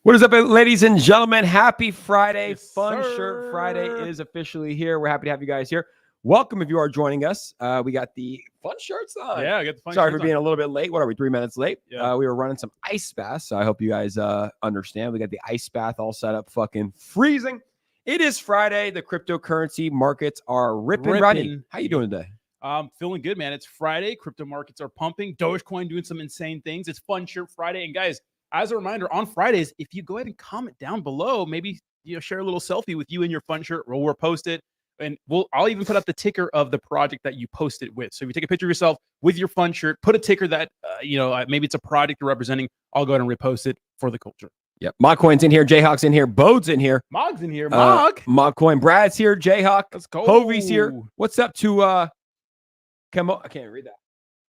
What is up, ladies and gentlemen? Happy Friday. Yes, Fun sir. Shirt Friday is officially here. We're happy to have you guys here. Welcome if you are joining us. We got the fun shirts on. Yeah, I got the fun Sorry shirts for being a little bit late. What are we, 3 minutes late? Yeah. We were running some ice baths, so I hope you guys understand. We got the ice bath all set up, fucking freezing. It is Friday. The cryptocurrency markets are ripping. Rodney, how you doing today? Feeling good, man. It's Friday. Crypto markets are pumping. Dogecoin doing some insane things. It's Fun Shirt Friday. And guys, as a reminder, on Fridays, if you go ahead and comment down below, maybe share a little selfie with you and your fun shirt, we'll repost it. And I'll even put up the ticker of the project that you posted with. So if you take a picture of yourself with your fun shirt, put a ticker that maybe it's a project you're representing. I'll go ahead and repost it for the culture. Yep. Memecoins in here, Jayhawk's in here, Bode's in here. Mog's in here. Memecoin. Brad's here, Jayhawk. Let's go. Hovey's here. What's up to I can't read that.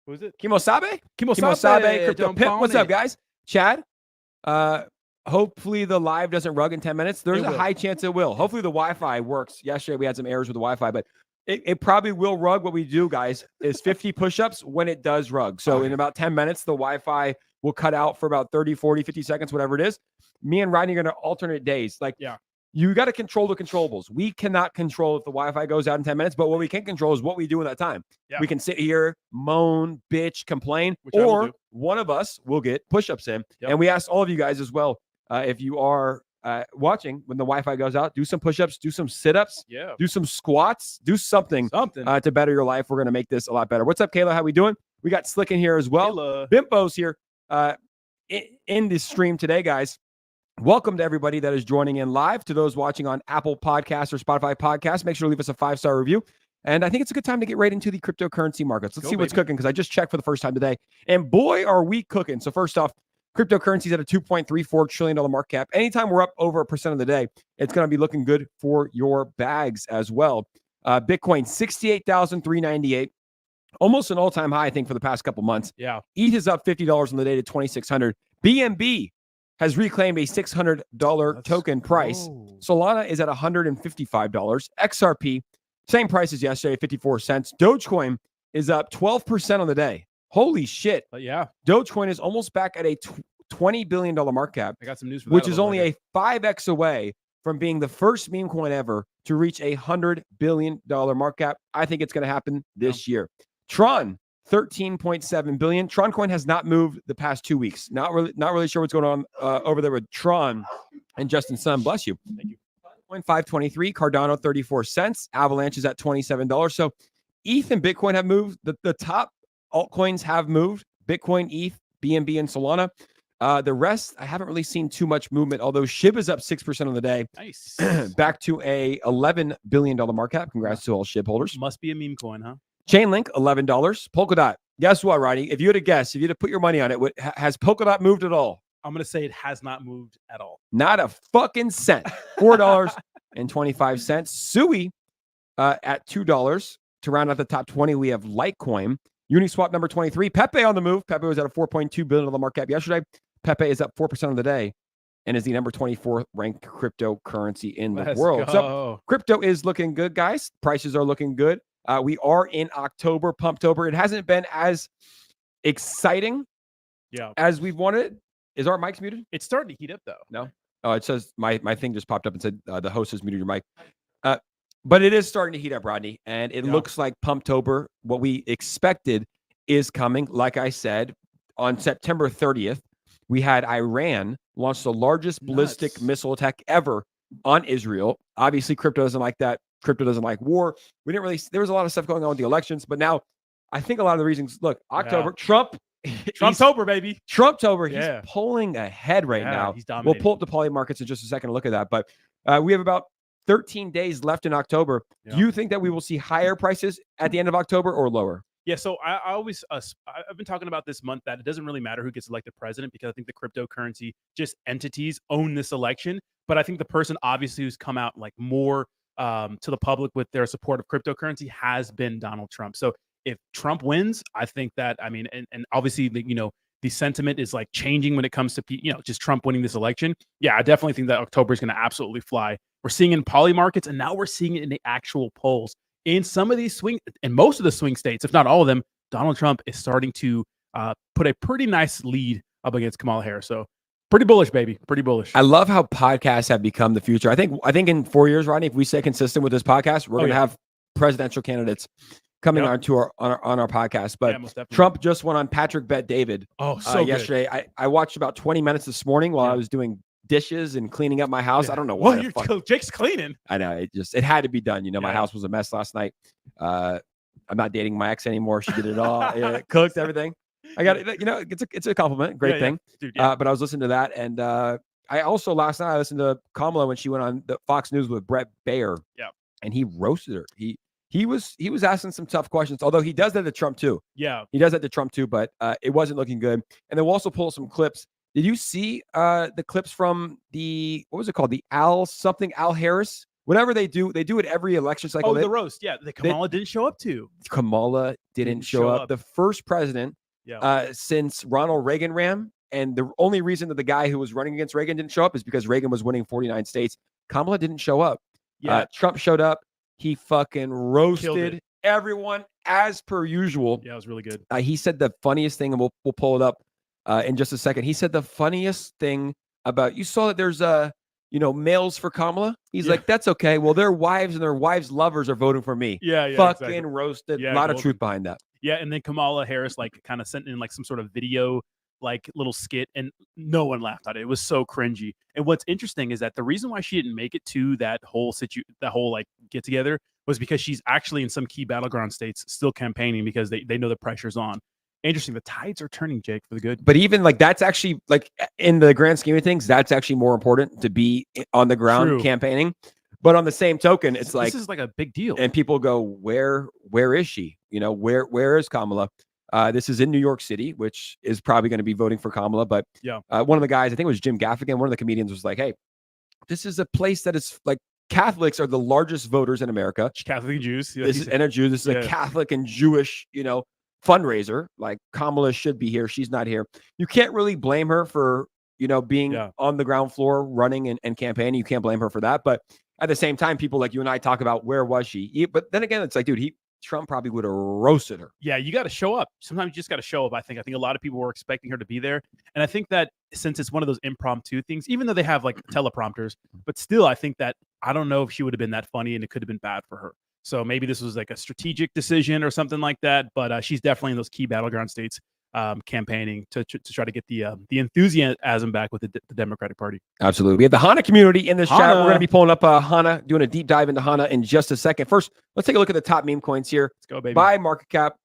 Who is it? 𝗖𝗢𝗡𝗘𝗖𝗧, Crypto Pimp. What's up, guys? Chad. Hopefully the live doesn't rug in 10 minutes. There's a high chance it will. Hopefully the Wi-Fi works. Yesterday we had some errors with the Wi-Fi, but it probably will rug. What we do, guys, is 50 push-ups when it does rug. So in about 10 minutes, the Wi-Fi will cut out for about 30, 40, 50 seconds, whatever it is. Me and Rodney are going to alternate days. You got to control the controllables. We cannot control if the Wi-Fi goes out in 10 minutes, but what we can control is what we do in that time. Yeah. We can sit here, moan, bitch, complain, or one of us will get push-ups in. Yep. And we asked all of you guys as well, if you are watching when the Wi-Fi goes out, do some push-ups, do some sit-ups, do some squats, do something to better your life. We're going to make this a lot better. What's up, Kayla? How we doing? We got Slick in here as well. Kayla. Bimbo's here in this stream today, guys. Welcome to everybody that is joining in live. To those watching on Apple Podcasts or Spotify Podcasts, make sure to leave us a 5-star review. And I think it's a good time to get right into the cryptocurrency markets. Let's see what's cooking, because I just checked for the first time today. And boy, are we cooking. So first off, cryptocurrency is at a $2.34 trillion market cap. Anytime we're up over 1% of the day, it's going to be looking good for your bags as well. Bitcoin, 68,398. Almost an all-time high, I think, for the past couple months. Yeah. ETH is up $50 on the day to 2,600. BNB has reclaimed a $600 token price. Solana is at $155. XRP, same price as yesterday, 54 cents. Dogecoin is up 12% on the day. Holy shit. Yeah. Dogecoin is almost back at a $20 billion market cap. I got some news for that. Which is only a 5x away from being the first meme coin ever to reach a $100 billion market cap. I think it's going to happen this year. Tron, 13.7 billion. Tron coin has not moved the past 2 weeks. Not really sure what's going on over there with Tron and Justin Sun. Bless you. Thank you. 523. Cardano, 34 cents. Avalanche is at $27. So ETH and Bitcoin have moved. The top altcoins have moved. Bitcoin, ETH, BNB, and Solana. The rest, I haven't really seen too much movement, although SHIB is up 6% on the day. Nice. Back to a $11 billion market cap. Congrats to all SHIB holders. Must be a meme coin, huh? Chainlink, $11. Polkadot. Guess what, Rodney? If you had to guess, if you had to put your money on it, has Polkadot moved at all? I'm going to say it has not moved at all. Not a fucking cent. $4.25. Sui at $2. To round out the top 20, we have Litecoin. Uniswap number 23. Pepe on the move. Pepe was at a $4.2 billion market cap yesterday. Pepe is up 4% on the day and is the number 24 ranked cryptocurrency in the world. So crypto is looking good, guys. Prices are looking good. We are in October, Pumptober. It hasn't been as exciting as we've wanted. Is our mics muted? It's starting to heat up, though. No? Oh, it says my thing just popped up and said the host has muted your mic. But it is starting to heat up, Rodney. And it looks like Pumptober, what we expected, is coming. Like I said, on September 30th, we had Iran launch the largest ballistic missile attack ever on Israel. Obviously, crypto doesn't like that. Crypto doesn't like war. There was a lot of stuff going on with the elections, but now I think a lot of the reasons, look, October, Trumptober, baby. Trumptober, he's pulling ahead right now. He's dominating. We'll pull up the poly markets in just a second to look at that, but we have about 13 days left in October. Do you think that we will see higher prices at the end of October or lower? Yeah, so I've been talking about this month that it doesn't really matter who gets elected president, because I think the cryptocurrency just entities own this election. But I think the person obviously who's come out like more to the public with their support of cryptocurrency has been Donald Trump. So if Trump wins, I think that, I mean, and obviously, the sentiment is like changing when it comes to, just Trump winning this election. Yeah, I definitely think that October is going to absolutely fly. We're seeing it in poly markets, and now we're seeing it in the actual polls. In some of these in most of the swing states, if not all of them, Donald Trump is starting to put a pretty nice lead up against Kamala Harris. So Pretty bullish, baby. Pretty bullish. I love how podcasts have become the future. I think in 4 years, Rodney, if we stay consistent with this podcast, we're going to have presidential candidates coming on our podcast. But Trump just went on Patrick Bet David. Yesterday. I watched about 20 minutes this morning while I was doing dishes and cleaning up my house. I don't know why. Jake's cleaning. I know it had to be done. My house was a mess last night. I'm not dating my ex anymore. She did it all. Cooked everything. I got it. It's a compliment. Great thing. Dude, but I was listening to that, and I also last night I listened to Kamala when she went on the Fox News with Brett Baer. Yeah, and he roasted her. He was asking some tough questions. Although he does that to Trump too. Yeah, he does that to Trump too. But it wasn't looking good. And then we'll also pull some clips. Did you see the clips from what was it called? The Al Harris. Whatever they do it every election cycle. Oh, the roast. Yeah, Kamala didn't show up to. Kamala didn't show up. The first president. Since Ronald Reagan ran, and the only reason that the guy who was running against Reagan didn't show up is because Reagan was winning 49 states. Kamala didn't show up. Trump showed up. He fucking roasted everyone as per usual. Yeah, it was really good. He said the funniest thing, and we'll pull it up in just a second. He said the funniest thing about, you saw that there's males for Kamala. He's like, that's okay. Well, their wives and their wives' lovers are voting for me. Fucking roasted. A lot of truth behind that. Yeah, and then Kamala Harris kind of sent in some sort of video little skit, and no one laughed at it. It was so cringy. And what's interesting is that the reason why she didn't make it to that whole get together was because she's actually in some key battleground states still campaigning because they know the pressure's on. Interesting. The tides are turning, Jake, for the good. But even that's actually in the grand scheme of things, that's actually more important to be on the ground campaigning. But on the same token, it's this is a big deal. And people go, where is she? Where is Kamala? This is in New York City, which is probably going to be voting for Kamala. But one of the guys, I think it was Jim Gaffigan, one of the comedians, was like, hey, this is a place that is Catholics are the largest voters in America. Catholic and Jews. This is a Catholic and Jewish, fundraiser. Kamala should be here. She's not here. You can't really blame her for, being on the ground floor running and campaigning. You can't blame her for that. But at the same time, people like you and I talk about where was she? But then again, it's dude, Trump probably would have roasted her. Yeah, you got to show up. Sometimes you just got to show up. I think a lot of people were expecting her to be there. And I think that since it's one of those impromptu things, even though they have teleprompters, but still, I think that I don't know if she would have been that funny, and it could have been bad for her. So maybe this was a strategic decision or something like that. But she's definitely in those key battleground states campaigning to try to get the enthusiasm back with the Democratic Party. Absolutely. We have the Hana community in this chat. We're going to be pulling up Hana, doing a deep dive into Hana in just a second. First, let's take a look at the top meme coins here. Let's go, baby. By market cap.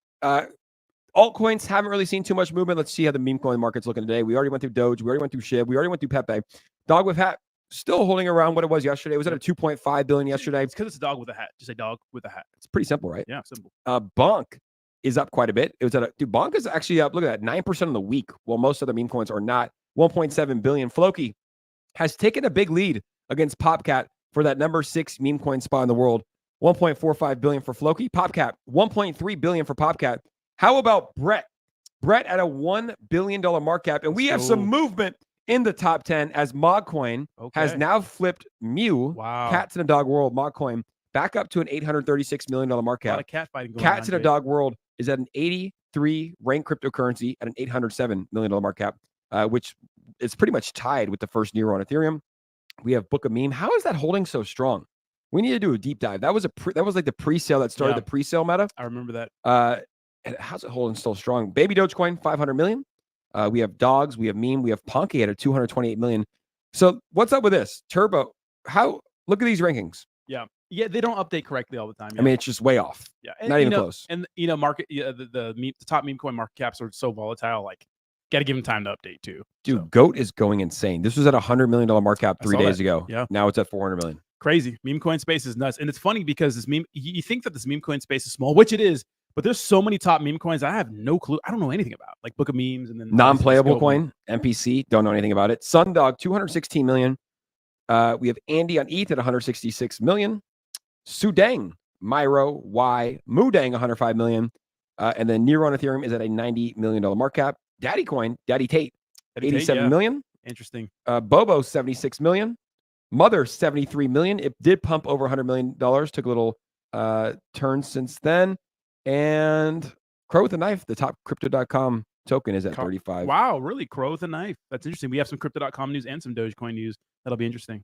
Altcoins haven't really seen too much movement. Let's see how the meme coin market's looking today. We already went through Doge. We already went through SHIB. We already went through Pepe. Dog with hat still holding around what it was yesterday. It was at a 2.5 billion yesterday. It's because it's a dog with a hat. Just say dog with a hat. It's pretty simple, right? Yeah, simple. Bonk is up quite a bit. It was at Bonk is actually up. Look at that, 9% of the week. While most other meme coins are not. 1.7 billion. Floki has taken a big lead against PopCat for that number 6 meme coin spot in the world. 1.45 billion for Floki. PopCat 1.3 billion for PopCat. How about Brett? Brett at a $1 billion market cap, and we have some movement in the top 10 as Memecoin has now flipped Mew. Wow. Cats in a Dog World. Memecoin back up to an $836 million market cap. A lot of cat fighting going Cats on, in a Dog World is at an 83 ranked cryptocurrency at an $807 million market cap, which is pretty much tied with the first Nero on Ethereum. We have Book of Meme. How is that holding so strong? We need to do a deep dive. That was like the pre-sale that started the pre-sale meta. I remember that. And how's it holding so strong? Baby Dogecoin, 500 million. We have Dogs, we have Meme, we have Ponky at a 228 million. So what's up with this? Turbo, look at these rankings. Yeah, they don't update correctly all the time. I mean, it's just way off. Yeah, not even close. And market, the top meme coin market caps are so volatile. Got to give them time to update too. Dude, GOAT is going insane. This was at $100 million market cap 3 days ago. Yeah, now it's at 400 million. Crazy. Meme coin space is nuts, and it's funny because you think that this meme coin space is small, which it is, but there's so many top meme coins I have no clue. I don't know anything about, like Book of Memes, and then non-playable coin MPC. Don't know anything about it. Sundog 216 million. We have Andy on ETH at 166 million. Sudang, Myro, Y, Mudang 105 million, and then Nero on Ethereum is at a $90 million market cap. Daddy Coin, Daddy Tate, 87 million. Interesting. Bobo 76 million. Mother 73 million. It did pump over $100 million. Took a little turn since then. And Crow with a Knife, the top crypto.com token is at 35. Wow, really? Crow with a knife. That's interesting. We have some crypto.com news and some Dogecoin news. That'll be interesting.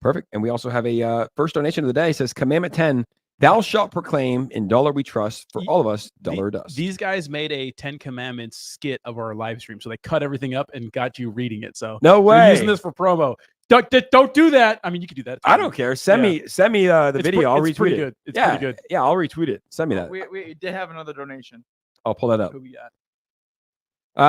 Perfect. And we also have a first donation of the day. It says Commandment 10, thou shalt proclaim in dollar we trust for all of us, dollar dust. These guys made a 10 Commandments skit of our live stream. So they cut everything up and got you reading it. So no way. We're using this for promo. Don't do that. I mean, you could do that. I don't care. Send me the video. I'll retweet it. Good. It's pretty good. Yeah, I'll retweet it. Send me that. We did have another donation. I'll pull that up. Who we got?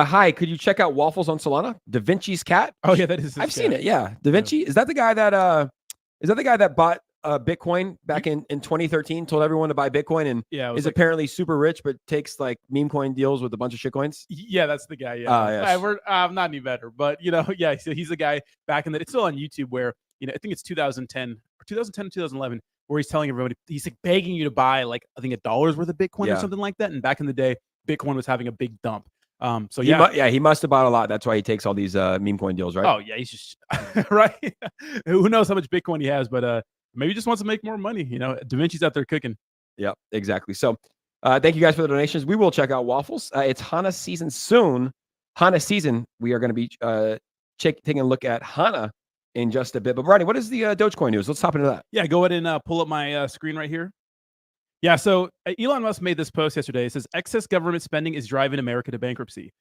Hi, could you check out Waffles on Solana? Da Vinci's cat? Oh yeah, that is. I've seen it. Yeah, Da Vinci. Is that the guy that bought Bitcoin back in 2013? Told everyone to buy Bitcoin and is apparently super rich, but takes like meme coin deals with a bunch of shitcoins. Yeah, that's the guy. Yeah, yes. I'm not any better, but so he's a guy back in the. It's still on YouTube where I think it's 2010 or 2011 where he's telling everybody, he's like begging you to buy like I think $1 worth of Bitcoin or something like that. And back in the day, Bitcoin was having a big dump. So he must have bought a lot. That's why he takes all these meme coin deals, right? Oh yeah, he's just right. Who knows how much Bitcoin he has, but maybe he just wants to make more money. Da Vinci's out there cooking. Yeah, exactly. So thank you guys for the donations. We will check out Waffles. It's Hana season soon. Hana season. We are going to be taking a look at Hana in just a bit. But Ronnie, what is the Dogecoin news? Let's hop into that. Yeah, go ahead and pull up my screen right here. Yeah, so Elon Musk made this post yesterday. It says, excess government spending is driving America to bankruptcy.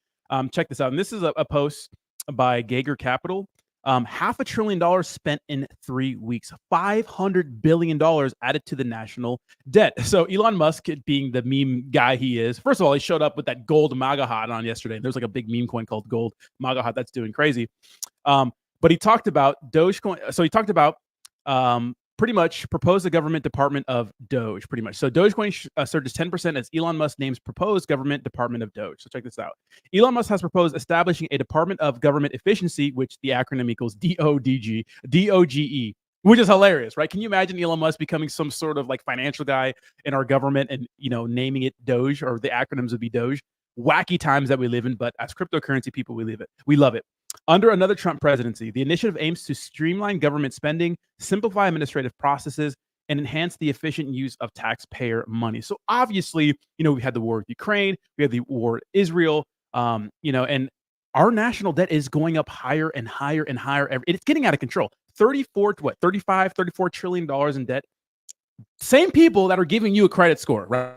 Check this out. And this is a post by Geiger Capital. $500 billion spent in 3 weeks. $500 billion added to the national debt. So Elon Musk, being the meme guy he is, first of all, he showed up with that gold MAGA hat on yesterday. There's like a big meme coin called gold MAGA hat that's doing crazy. But he talked about Dogecoin. So he talked about pretty much proposed the government department of Doge, pretty much. So Dogecoin surges 10% as Elon Musk names proposed government department of Doge. So check this out. Elon Musk has proposed establishing a Department of Government Efficiency, which the acronym equals DOGE, which is hilarious, right? Can you imagine Elon Musk becoming some sort of like financial guy in our government and, naming it Doge, or the acronyms would be Doge? Wacky times that we live in, but as cryptocurrency people, we love it. Under another Trump presidency, the initiative aims to streamline government spending, simplify administrative processes, and enhance the efficient use of taxpayer money. So obviously, we had the war with Ukraine, we had the war with Israel, and our national debt is going up higher and higher and higher. It's getting out of control. 34 trillion dollars in debt. Same people that are giving you a credit score, right?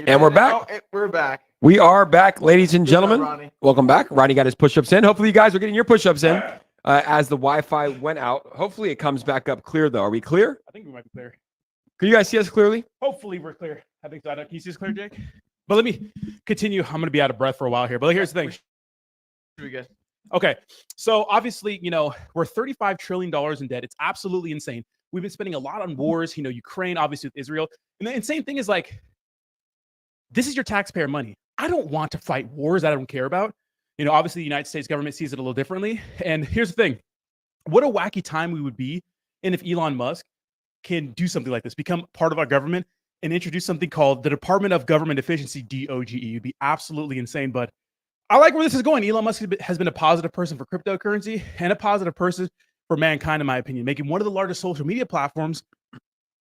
And we're back. We're back. We are back, ladies and gentlemen. Ronnie. Welcome back. Ronnie got his push-ups in. Hopefully you guys are getting your push-ups in as the Wi-Fi went out. Hopefully it comes back up clear, though. Are we clear? I think we might be clear. Can you guys see us clearly? Hopefully we're clear. I think so. Can you see us clear, Jake? But let me continue. I'm going to be out of breath for a while here. But here's the thing. Should be good. Okay. So obviously, we're $35 trillion in debt. It's absolutely insane. We've been spending a lot on wars, Ukraine, obviously with Israel. And the insane thing is like, this is your taxpayer money. I don't want to fight wars I don't care about. Obviously the United States government sees it a little differently. And here's the thing. What a wacky time we would be in if Elon Musk can do something like this, become part of our government and introduce something called the Department of Government Efficiency, DOGE. It'd be absolutely insane. But I like where this is going. Elon Musk has been a positive person for cryptocurrency and a positive person for mankind, in my opinion, making one of the largest social media platforms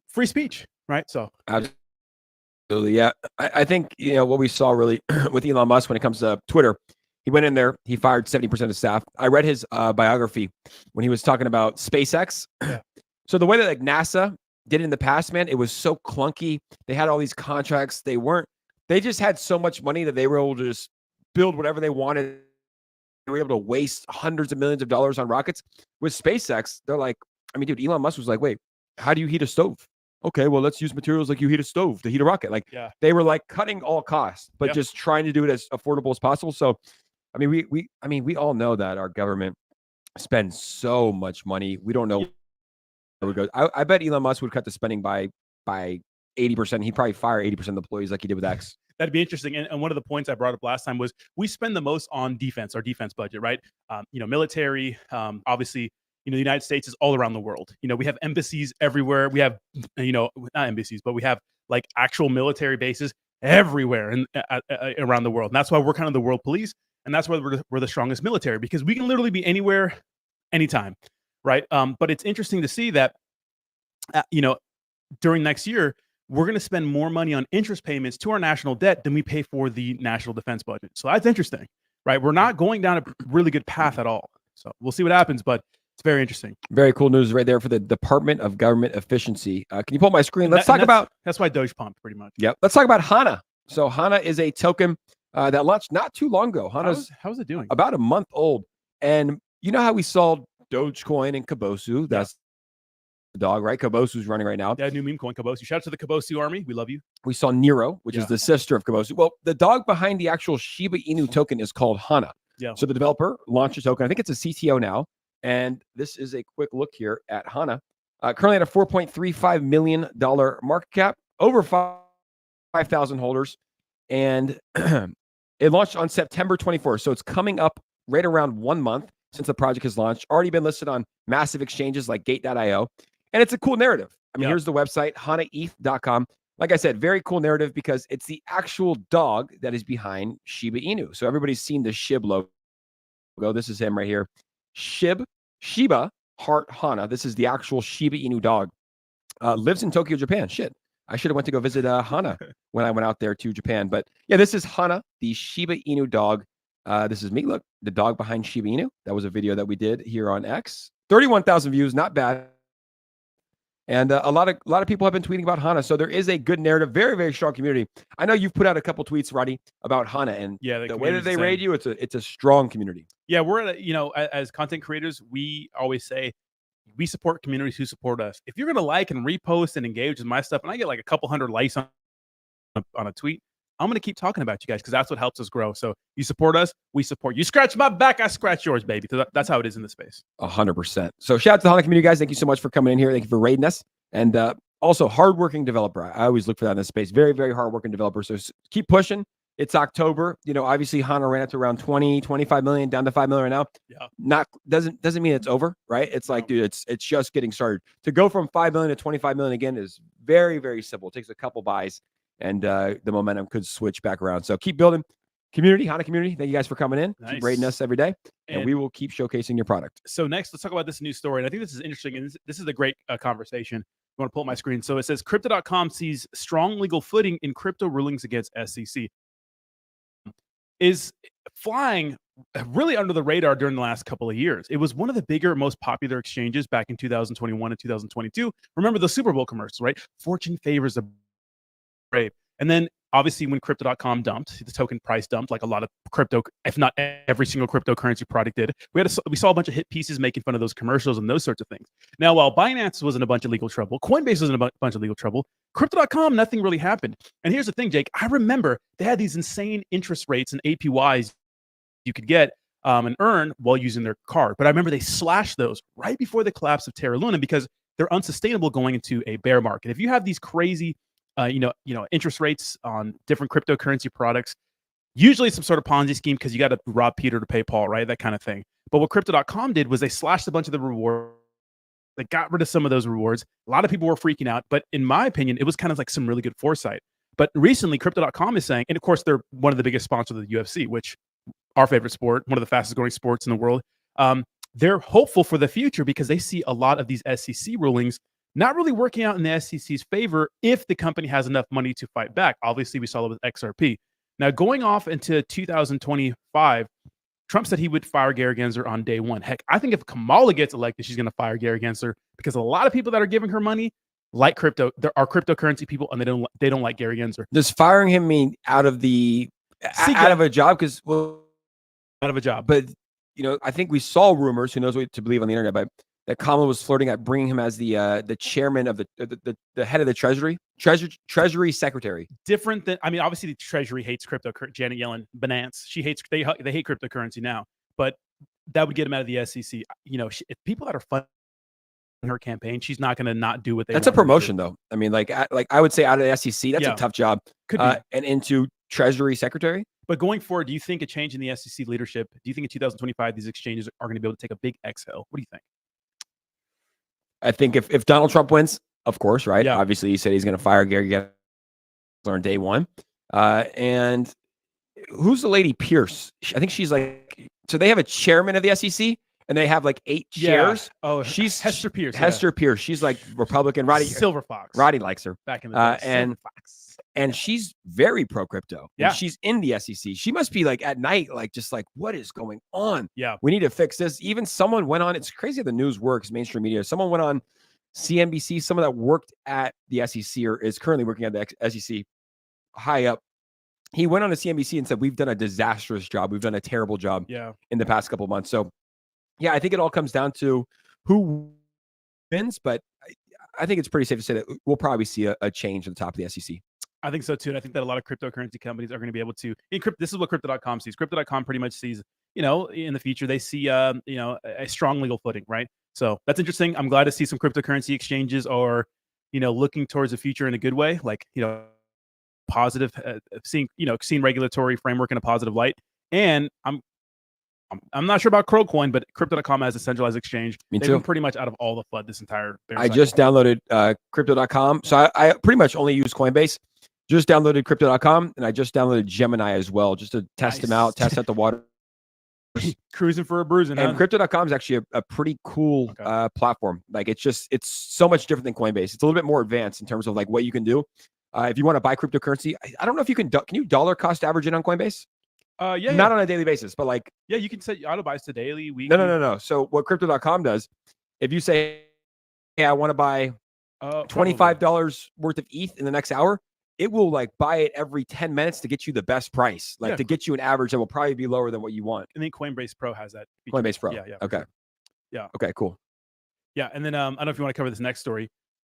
free speech, right? So absolutely, yeah. I think what we saw really with Elon Musk when it comes to Twitter, he went in there, he fired 70% of staff. I read his biography when he was talking about SpaceX. Yeah. So the way that like NASA did it in the past, man, it was so clunky. They had all these contracts. They just had so much money that they were able to just build whatever they wanted. They were able to waste hundreds of millions of dollars on rockets. With SpaceX, they're like, dude, Elon Musk was like, wait, how do you heat a stove? Okay, well, let's use materials like you heat a stove to heat a rocket. Like, they were like cutting all costs, but just trying to do it as affordable as possible. So, we all know that our government spends so much money. We don't know would go. I bet Elon Musk would cut the spending by 80%. He'd probably fire 80% of the employees like he did with X. That'd be interesting. And one of the points I brought up last time was we spend the most on defense, our defense budget, right? Military, obviously, the United States is all around the world. We have embassies everywhere. We have, not embassies, but we have like actual military bases everywhere and around the world. And that's why we're kind of the world police. And that's why we're the strongest military, because we can literally be anywhere, anytime, right? But it's interesting to see that, during next year, we're going to spend more money on interest payments to our national debt than we pay for the national defense budget. So that's interesting, right? We're not going down a really good path at all. So we'll see what happens, but it's very interesting. Very cool news right there for the Department of Government Efficiency. Can you pull up my screen? Let's talk about... That's why Doge pumped, pretty much. Yep. Let's talk about Hana. So Hana is a token that launched not too long ago. Hana's how's it doing? About a month old. And you know how we saw Dogecoin and 𝗪𝗧𝗛𝗧? That's the dog, right? 𝗪𝗪𝗧𝗛's running right now. Yeah, new meme coin 𝗪𝗪𝗧𝗛. Shout out to the 𝗪𝗪𝗧𝗛 army. We love you. We saw Nero, which is the sister of 𝗪𝗪𝗧𝗛. Well, the dog behind the actual Shiba Inu token is called Hana. Yeah. So the developer launched a token. I think it's a CTO now. And this is a quick look here at Hana. Currently at a $4.35 million market cap, over 5,000 holders. And it launched on September 24th. So it's coming up right around 1 month since the project has launched. Already been listed on massive exchanges like Gate.io. And it's a cool narrative. I mean, here's the website, HanaETH.com. Like I said, very cool narrative because it's the actual dog that is behind Shiba Inu. So everybody's seen the SHIB logo. This is him right here. Shiba, heart, Hana. This is the actual Shiba Inu dog. Lives in Tokyo, Japan. Shit. I should have went to go visit Hana when I went out there to Japan. But yeah, this is Hana, the Shiba Inu dog. This is me. Look, the dog behind Shiba Inu. That was a video that we did here on X. 31,000 views, not bad. And a lot of people have been tweeting about Hana. So there is a good narrative, very, very strong community. I know you've put out a couple tweets, Roddy, about Hana, and the way that they raid you, it's a strong community. Yeah, we're at as content creators, we always say we support communities who support us. If you're gonna like and repost and engage with my stuff, and I get like a couple hundred likes on a tweet, I'm going to keep talking about you guys because that's what helps us grow. So you support us, we support you. Scratch my back, I scratch yours, baby. That's how it is in the space. 100%. So shout out to the Hana community, guys. Thank you so much for coming in here. Thank you for raiding us. And also hardworking developer. I always look for that in this space. Very, very hardworking developer. So keep pushing. It's October. Obviously Hana ran up to around 20, 25 million, down to 5 million right now. Yeah. Doesn't mean it's over, right? It's like, dude, it's just getting started. To go from 5 million to 25 million again is very, very simple. It takes a couple buys. And the momentum could switch back around. So keep building community, Hana community. Thank you guys for coming in. Nice. Keep rating us every day. And we will keep showcasing your product. So next, let's talk about this new story. And I think this is interesting. And this is a great conversation. I want to pull up my screen. So it says, Crypto.com sees strong legal footing in crypto rulings against SEC. Is flying really under the radar during the last couple of years. It was one of the bigger, most popular exchanges back in 2021 and 2022. Remember the Super Bowl commercials, right? Fortune favors the brave. And then obviously when Crypto.com dumped, the token price dumped like a lot of crypto, if not every single cryptocurrency product did. We saw a bunch of hit pieces making fun of those commercials and those sorts of things. Now, while Binance was in a bunch of legal trouble, Coinbase was in a bunch of legal trouble, Crypto.com, nothing really happened. And here's the thing, Jake, I remember they had these insane interest rates and APYs you could get and earn while using their card. But I remember they slashed those right before the collapse of Terra Luna because they're unsustainable going into a bear market. If you have these crazy interest rates on different cryptocurrency products, usually some sort of Ponzi scheme because you got to rob Peter to pay Paul, right? That kind of thing. But what Crypto.com did was they slashed a bunch of the rewards. They got rid of some of those rewards. A lot of people were freaking out. But in my opinion, it was kind of like some really good foresight. But recently, Crypto.com is saying, and of course, they're one of the biggest sponsors of the UFC, which our favorite sport, one of the fastest growing sports in the world. They're hopeful for the future because they see a lot of these SEC rulings not really working out in the SEC's favor if the company has enough money to fight back. Obviously, we saw it with XRP. Now, going off into 2025, Trump said he would fire Gary Gensler on day one. Heck, I think if Kamala gets elected, she's going to fire Gary Gensler because a lot of people that are giving her money like crypto. There are cryptocurrency people, and they don't like Gary Gensler. Does firing him mean out of a job? Because out of a job. But I think we saw rumors. Who knows what to believe on the internet? But that Kamala was flirting at bringing him as the chairman of the head of the Treasury Secretary. Different than, I mean, obviously the Treasury hates crypto. Janet Yellen, Binance, they hate cryptocurrency now. But that would get him out of the SEC. If people that are fun her campaign. She's not going to not do what they That's a want her to do. promotion, though. I mean, like I would say out of the SEC, that's Yeah. a tough job. Could be. And into Treasury Secretary. But going forward, do you think a change in the SEC leadership, do you think in 2025 these exchanges are going to be able to take a big exhale? What do you think? I think if Donald Trump wins, of course, right? Yeah. Obviously, he said he's going to fire Gary Gensler on day one. And who's the lady Pierce? I think she's like, so they have a chairman of the SEC and they have like 8 chairs. Oh, She's Hester Pierce. Hester Pierce. She's like Republican. Silver Fox. Roddy likes her. Back in the day. And and she's very pro crypto. Yeah. She's in the SEC. She must be like at night, like just like, what is going on? Yeah. We need to fix this. Even someone went on, it's crazy how the news works, mainstream media. Someone went on CNBC, someone that worked at the SEC or is currently working at the SEC high up. He went on to CNBC and said, we've done a disastrous job. We've done a terrible job in the past couple of months. So yeah, I think it all comes down to who wins, but I think it's pretty safe to say that we'll probably see a change at the top of the SEC. I think so too. And I think that a lot of cryptocurrency companies are going to be able to this is what crypto.com sees. Crypto.com pretty much sees, in the future, they see, a strong legal footing, right? So that's interesting. I'm glad to see some cryptocurrency exchanges are, looking towards the future in a good way. Like, positive, seeing regulatory framework in a positive light. And I'm not sure about Crowcoin, but Crypto.com has a centralized exchange. Me They've too. been pretty much out of all the FUD this entire bear I cycle. just downloaded Crypto.com. So I pretty much only use Coinbase. Just downloaded Crypto.com, and I just downloaded Gemini as well, just to test them out, test out the water. Cruising for a bruising. And Crypto.com is actually a pretty cool platform. Like it's so much different than Coinbase. It's a little bit more advanced in terms of like what you can do. If you want to buy cryptocurrency, I don't know if you can you dollar cost average it on Coinbase? Yeah. Not on a daily basis, but like. Yeah, you can set auto buys to daily, weekly. No. So what Crypto.com does, if you say, hey, I want to buy $25 worth of ETH in the next hour, it will like buy it every 10 minutes to get you the best price, like to get you an average that will probably be lower than what you want. I think Coinbase Pro has that feature. Coinbase Pro. Yeah. Okay. Sure. Yeah. Okay, cool. Yeah. And then I don't know if you want to cover this next story.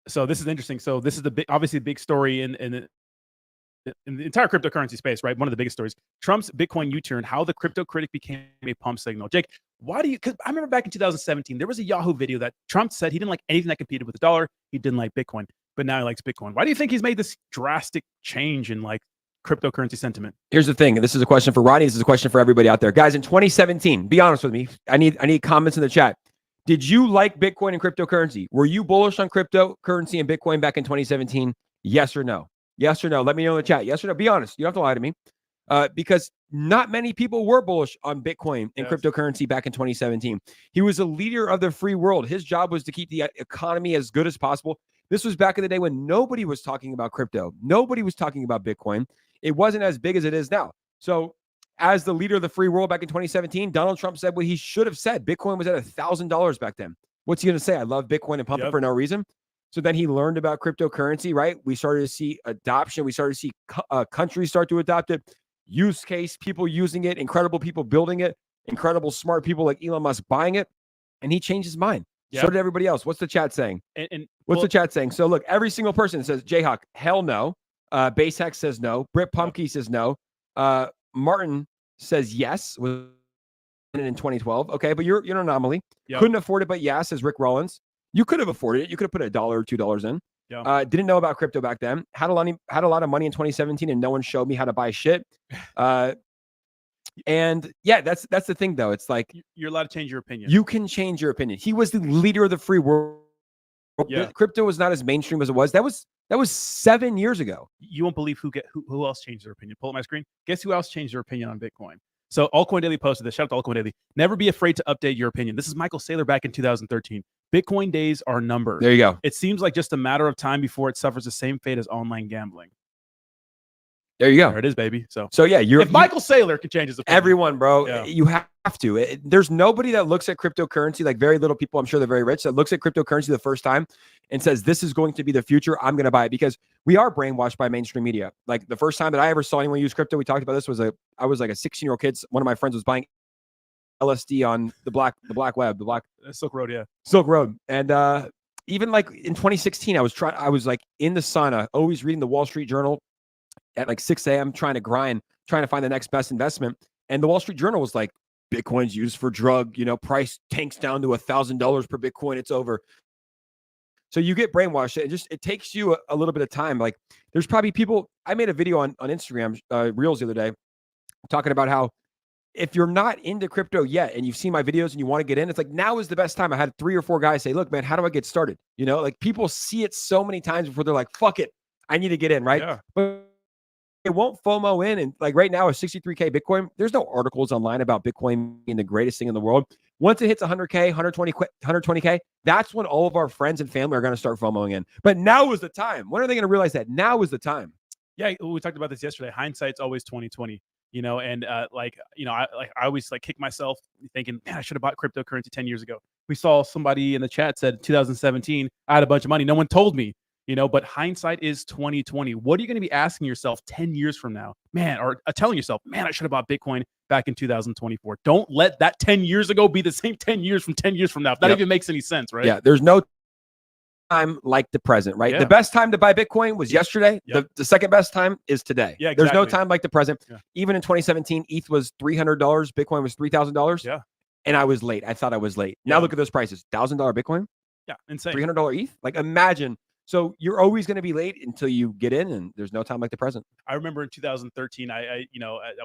So this is interesting. So this is obviously the big story in the entire cryptocurrency space, right? One of the biggest stories. Trump's Bitcoin U-turn, how the crypto critic became a pump signal. Jake, because I remember back in 2017, there was a Yahoo video that Trump said he didn't like anything that competed with the dollar. He didn't like Bitcoin, but now he likes Bitcoin. Why do you think he's made this drastic change in like cryptocurrency sentiment? Here's the thing. And this is a question for Rodney. This is a question for everybody out there. Guys, in 2017, be honest with me. I need comments in the chat. Did you like Bitcoin and cryptocurrency? Were you bullish on cryptocurrency and Bitcoin back in 2017? Yes or no? Yes or no? Let me know in the chat. Yes or no? Be honest. You don't have to lie to me. Because not many people were bullish on Bitcoin and cryptocurrency back in 2017. He was a leader of the free world. His job was to keep the economy as good as possible. This was back in the day when nobody was talking about crypto. Nobody was talking about Bitcoin. It wasn't as big as it is now. So as the leader of the free world back in 2017, Donald Trump said what he should have said. Bitcoin was at $1,000 back then. What's he going to say? I love Bitcoin and pump it for no reason. So then he learned about cryptocurrency, right? We started to see adoption. We started to see countries start to adopt it. Use case, people using it, incredible people building it, incredible smart people like Elon Musk buying it. And he changed his mind. Yep. So did everybody else. What's the chat saying? What's the chat saying? So look, every single person says, Jayhawk, hell no. Basehack says no. Britt Pumpkey says no. Martin says yes. Was in 2012. Okay, but you're an anomaly. Yep. Couldn't afford it, but yeah, says Rick Rollins. You could have afforded it. You could have put $1 or $2 in. Yeah. Didn't know about crypto back then. Had a lot of money in 2017, and no one showed me how to buy shit. And yeah, that's the thing though. It's like you're allowed to change your opinion. You can change your opinion. He was the leader of the free world. Yeah. Crypto was not as mainstream as it was. That was 7 years ago. You won't believe who else changed their opinion. Pull up my screen. Guess who else changed their opinion on Bitcoin? So Altcoin Daily posted this. Shout out to Altcoin Daily. Never be afraid to update your opinion. This is Michael Saylor back in 2013. Bitcoin days are numbered. There you go. It seems like just a matter of time before it suffers the same fate as online gambling. There you go. There it is, baby. So yeah, if Michael Saylor can change his opinion. Everyone, bro, you have to. There's nobody that looks at cryptocurrency, like very little people, I'm sure they're very rich, that looks at cryptocurrency the first time and says, this is going to be the future. I'm going to buy it, because we are brainwashed by mainstream media. Like the first time that I ever saw anyone use crypto, we talked about this, I was like a 16-year-old kid. One of my friends was buying LSD on the black web, Silk Road. Yeah. Silk Road. And even like in 2016, I was like in the sauna, always reading the Wall Street Journal at like 6 a.m. trying to find the next best investment. And the Wall Street Journal was like, Bitcoin's used for drug, price tanks down to $1,000 per Bitcoin. It's over. So you get brainwashed. It takes you a little bit of time. Like there's probably people. I made a video on Instagram Reels the other day talking about how if you're not into crypto yet and you've seen my videos and you want to get in, it's like now is the best time. I had 3 or 4 guys say, look, man, how do I get started? Like people see it so many times before they're like, fuck it, I need to get in, right? Yeah. But it won't FOMO in. And like right now, a 63K Bitcoin, there's no articles online about Bitcoin being the greatest thing in the world. Once it hits 100K, 120K, that's when all of our friends and family are going to start FOMOing in. But now is the time. When are they going to realize that? Now is the time. Yeah, we talked about this yesterday. Hindsight's always 2020. And I always like kick myself thinking, man, I should have bought cryptocurrency 10 years ago. We saw somebody in the chat said 2017, I had a bunch of money. No one told me, but hindsight is 2020. What are you going to be asking yourself 10 years from now, man, or telling yourself, man, I should have bought Bitcoin back in 2024. Don't let that 10 years ago be the same 10 years from 10 years from now. If that even makes any sense, right? Yeah. There's no time like the present, right? Yeah. The best time to buy Bitcoin was yesterday. Yep. The second best time is today. Yeah, exactly. There's no time like the present. Yeah. Even in 2017, ETH was $300. Bitcoin was $3,000. Yeah. And I was late. I thought I was late. Now look at those prices. $1,000 Bitcoin. Yeah. Insane. $300 ETH. Like imagine. So you're always going to be late until you get in, and there's no time like the present. I remember in 2013, I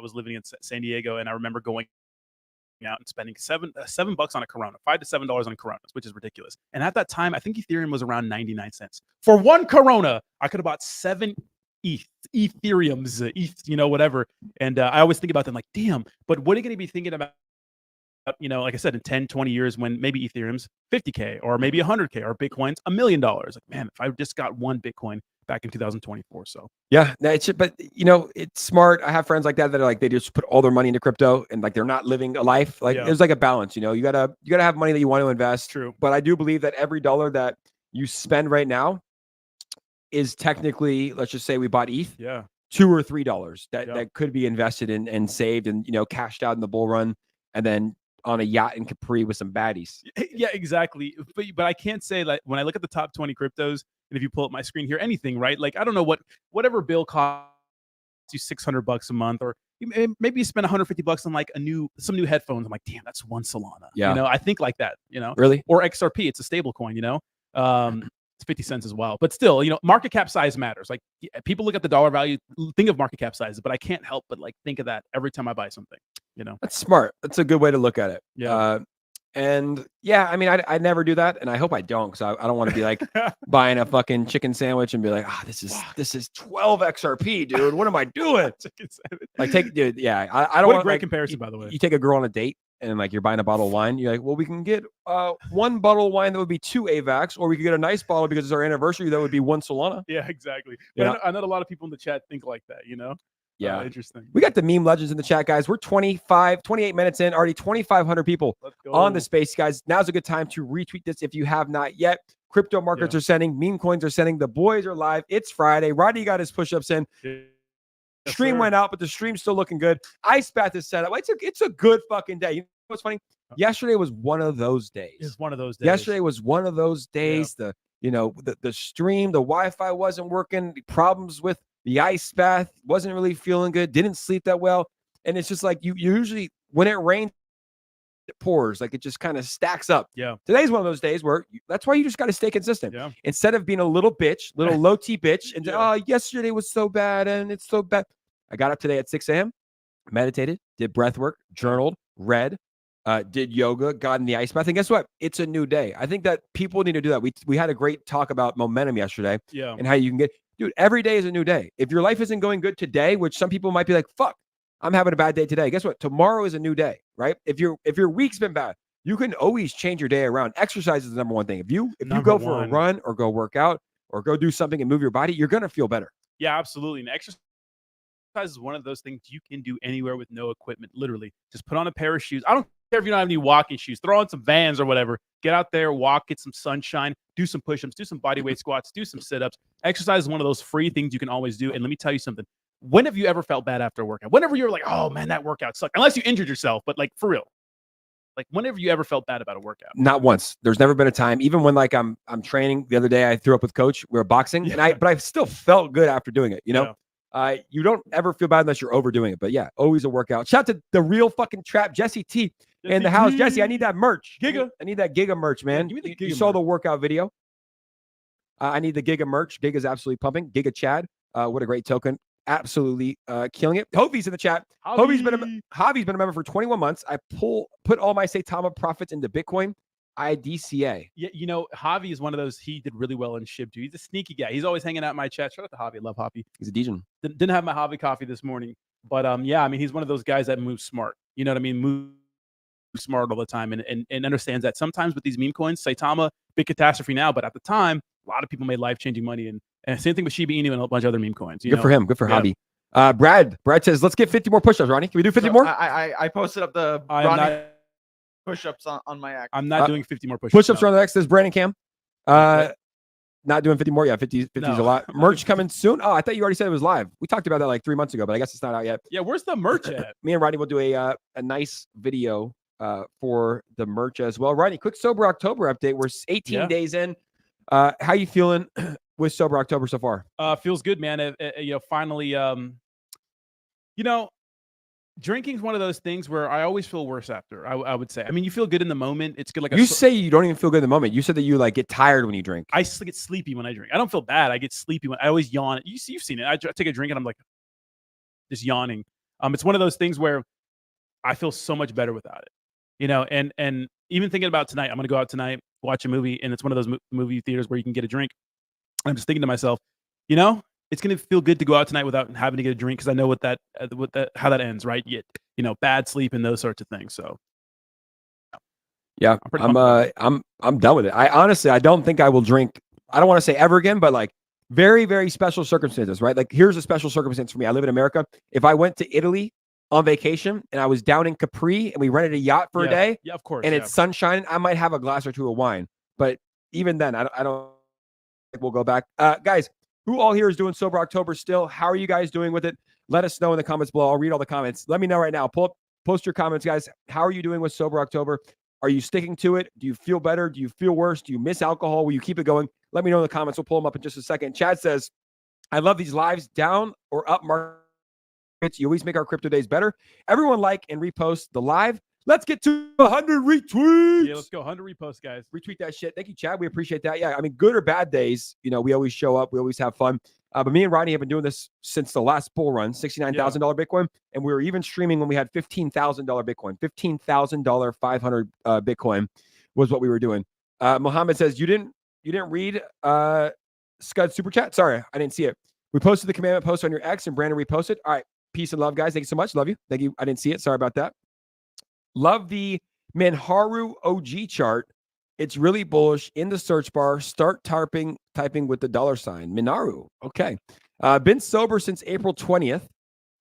was living in San Diego, and I remember going out and spending $7 on a Corona, $5 to $7 on Coronas, which is ridiculous. And at that time, I think Ethereum was around 99 cents. For one Corona, I could have bought 7 Ethereums, whatever. And I always think about them like, damn, but what are you going to be thinking about, like I said, in 10, 20 years when maybe Ethereum's 50K or maybe 100K or Bitcoin's $1 million. Like, man, if I just got one Bitcoin back in 2024. So yeah, but it's smart. I have friends like that are like, they just put all their money into crypto and like, they're not living a life. Like there's like a balance, you gotta have money that you want to invest. True. But I do believe that every dollar that you spend right now is technically, let's just say we bought ETH. Yeah. $2 or $3 that could be invested in and saved and, cashed out in the bull run and then on a yacht in Capri with some baddies. Yeah, exactly. But I can't say like when I look at the top 20 cryptos, and if you pull up my screen here, anything, right? Like, I don't know whatever bill costs you $600 a month, or maybe you spend $150 on like some new headphones. I'm like, damn, that's one Solana. Yeah. I think like that, Really? Or XRP, it's a stable coin, it's 50 cents as well. But still, market cap size matters. Like people look at the dollar value, think of market cap size, but I can't help but like think of that every time I buy something, That's smart. That's a good way to look at it. Yeah. And yeah, I mean, I never do that, and I hope I don't, because I don't want to be like buying a fucking chicken sandwich and be like, this is 12 XRP, dude. What am I doing? Chicken sandwich. Like I don't What want a great like, comparison, by the way. You take a girl on a date and like you're buying a bottle of wine. You're like, well, we can get one bottle of wine that would be 2 AVAX, or we could get a nice bottle because it's our anniversary that would be 1 Solana. Yeah, exactly. Yeah. But I know a lot of people in the chat think like that, Yeah. Interesting. We got the meme legends in the chat, guys. We're 28 minutes in, already 2,500 people on the space, guys. Now's a good time to retweet this if you have not yet. Crypto markets are sending, meme coins are sending, the boys are live. It's Friday. Rodney got his push-ups in. Stream went out, but the stream's still looking good. 𝗖𝗢𝗡𝗘𝗖𝗧 is set up. It's a good fucking day. You know what's funny? Yesterday was one of those days. It's one of those days. Yesterday was one of those days. Yeah. The stream, the Wi-Fi wasn't working. The problems with the ice bath, wasn't really feeling good. Didn't sleep that well. And it's just like you usually, when it rains, it pours. Like it just kind of stacks up. Yeah. Today's one of those days where that's why you just got to stay consistent. Yeah. Instead of being a little low T bitch, and oh, yesterday was so bad and it's so bad. I got up today at 6 a.m., meditated, did breath work, journaled, read, did yoga, got in the ice bath. And guess what? It's a new day. I think that people need to do that. We had a great talk about momentum yesterday and how you can get, dude, every day is a new day. If your life isn't going good today, which some people might be like, fuck, I'm having a bad day today. Guess what? Tomorrow is a new day, right? If your week's been bad, you can always change your day around. Exercise is the number one thing. If you go for a run or go work out or go do something and move your body, you're going to feel better. Yeah, absolutely. And exercise is one of those things you can do anywhere with no equipment. Literally, just put on a pair of shoes. I don't care if you don't have any walking shoes. Throw on some Vans or whatever. Get out there, walk, get some sunshine, do some push-ups, do some bodyweight squats, do some sit-ups. Exercise is one of those free things you can always do. And let me tell you something. When have you ever felt bad after a workout? Whenever you're like, oh man, that workout sucked. Unless you injured yourself, but like for real. Like whenever you ever felt bad about a workout? Not once. There's never been a time, even when like I'm training. The other day I threw up with coach. We were boxing, but I still felt good after doing it. You don't ever feel bad unless you're overdoing it. But yeah, always a workout. Shout out to the real fucking trap, Jesse T in the house. Jesse, I need that merch. I need that Giga merch, man. Give me the Giga you saw merch. the workout video. I need the Giga merch. Giga's absolutely pumping. Giga Chad. What a great token. Absolutely killing it. Hovey's in the chat. Hovey's been a member for 21 months. I put all my 𝗖𝗓𝗡 profits into Bitcoin. IDCA. Yeah, you know, Javi is one of those. He did really well in SHIB too. He's a sneaky guy. He's always hanging out in my chat. Shout out to Javi. I love Javi. He's a Dijon. Didn't have my Javi coffee this morning, but yeah, I mean, he's one of those guys that moves smart. You know what I mean? Move smart all the time, and understands that sometimes with these meme coins, 𝗖𝗓𝗡, big catastrophe now, but at the time, a lot of people made life-changing money, and same thing with Shiba Inu and a bunch of other meme coins. Good for him. Good for Javi. Brad says, let's get 50 more push-ups, Ronnie. Can we do 50 more? I posted up the Ronnie push-ups on my act. I'm not doing 50 more push-ups. Push-ups are on the X. There's Brandon Cam. Not doing 50 more. Yeah, 50's a lot. Merch coming soon. Oh, I thought you already said it was live. We talked about that like 3 months ago, but I guess it's not out yet. Yeah, where's the merch at? Me and Ronnie will do a nice video for the merch as well. Ronnie, quick Sober October update. We're 18 days in. How you feeling with Sober October so far? Feels good, man. You know, finally, you know, drinking is one of those things where I always feel worse after. I would say. I mean, you feel good in the moment. It's good. Like you say, you don't even feel good in the moment. You said that you like get tired when you drink. I get sleepy when I drink. I don't feel bad. I get sleepy when I always yawn. You've seen it. I take a drink and I'm like just yawning. It's one of those things where I feel so much better without it. You know, and even thinking about tonight, I'm gonna go out tonight, watch a movie, and it's one of those movie theaters where you can get a drink. I'm just thinking to myself, you know, it's gonna feel good to go out tonight without having to get a drink because I know how that ends, right? You know, bad sleep and those sorts of things. So, yeah, I'm done with it. I honestly, I don't think I will drink. I don't want to say ever again, but like very, very special circumstances, right? Like here's a special circumstance for me. I live in America. If I went to Italy on vacation and I was down in Capri and we rented a yacht for a day, of course, and it's sunshine, I might have a glass or two of wine. But even then, I don't think we'll go back. Guys, who all here is doing Sober October still? How are you guys doing with it? Let us know in the comments below. I'll read all the comments. Let me know right now. Post your comments, guys. How are you doing with Sober October? Are you sticking to it? Do you feel better? Do you feel worse? Do you miss alcohol? Will you keep it going? Let me know in the comments. We'll pull them up in just a second. Chad says, I love these lives, down or up market. You always make our crypto days better. Everyone like and repost the live. Let's get to 100 retweets. Yeah, let's go. 100 reposts, guys. Retweet that shit. Thank you, Chad. We appreciate that. Yeah, I mean, good or bad days, you know, we always show up. We always have fun. But me and Ronnie have been doing this since the last bull run, $69,000 Bitcoin. And we were even streaming when we had $15,000 Bitcoin. $15,000 500 Bitcoin was what we were doing. Mohammed says, you didn't read Scud Super Chat? Sorry, I didn't see it. We posted the commandment post on your X and Brandon reposted. All right. Peace and love, guys. Thank you so much. Love you. Thank you. I didn't see it. Sorry about that. Love the Manharu OG chart. It's really bullish. In the search bar, start typing with the $sign. Minaru. Okay. Been sober since April 20th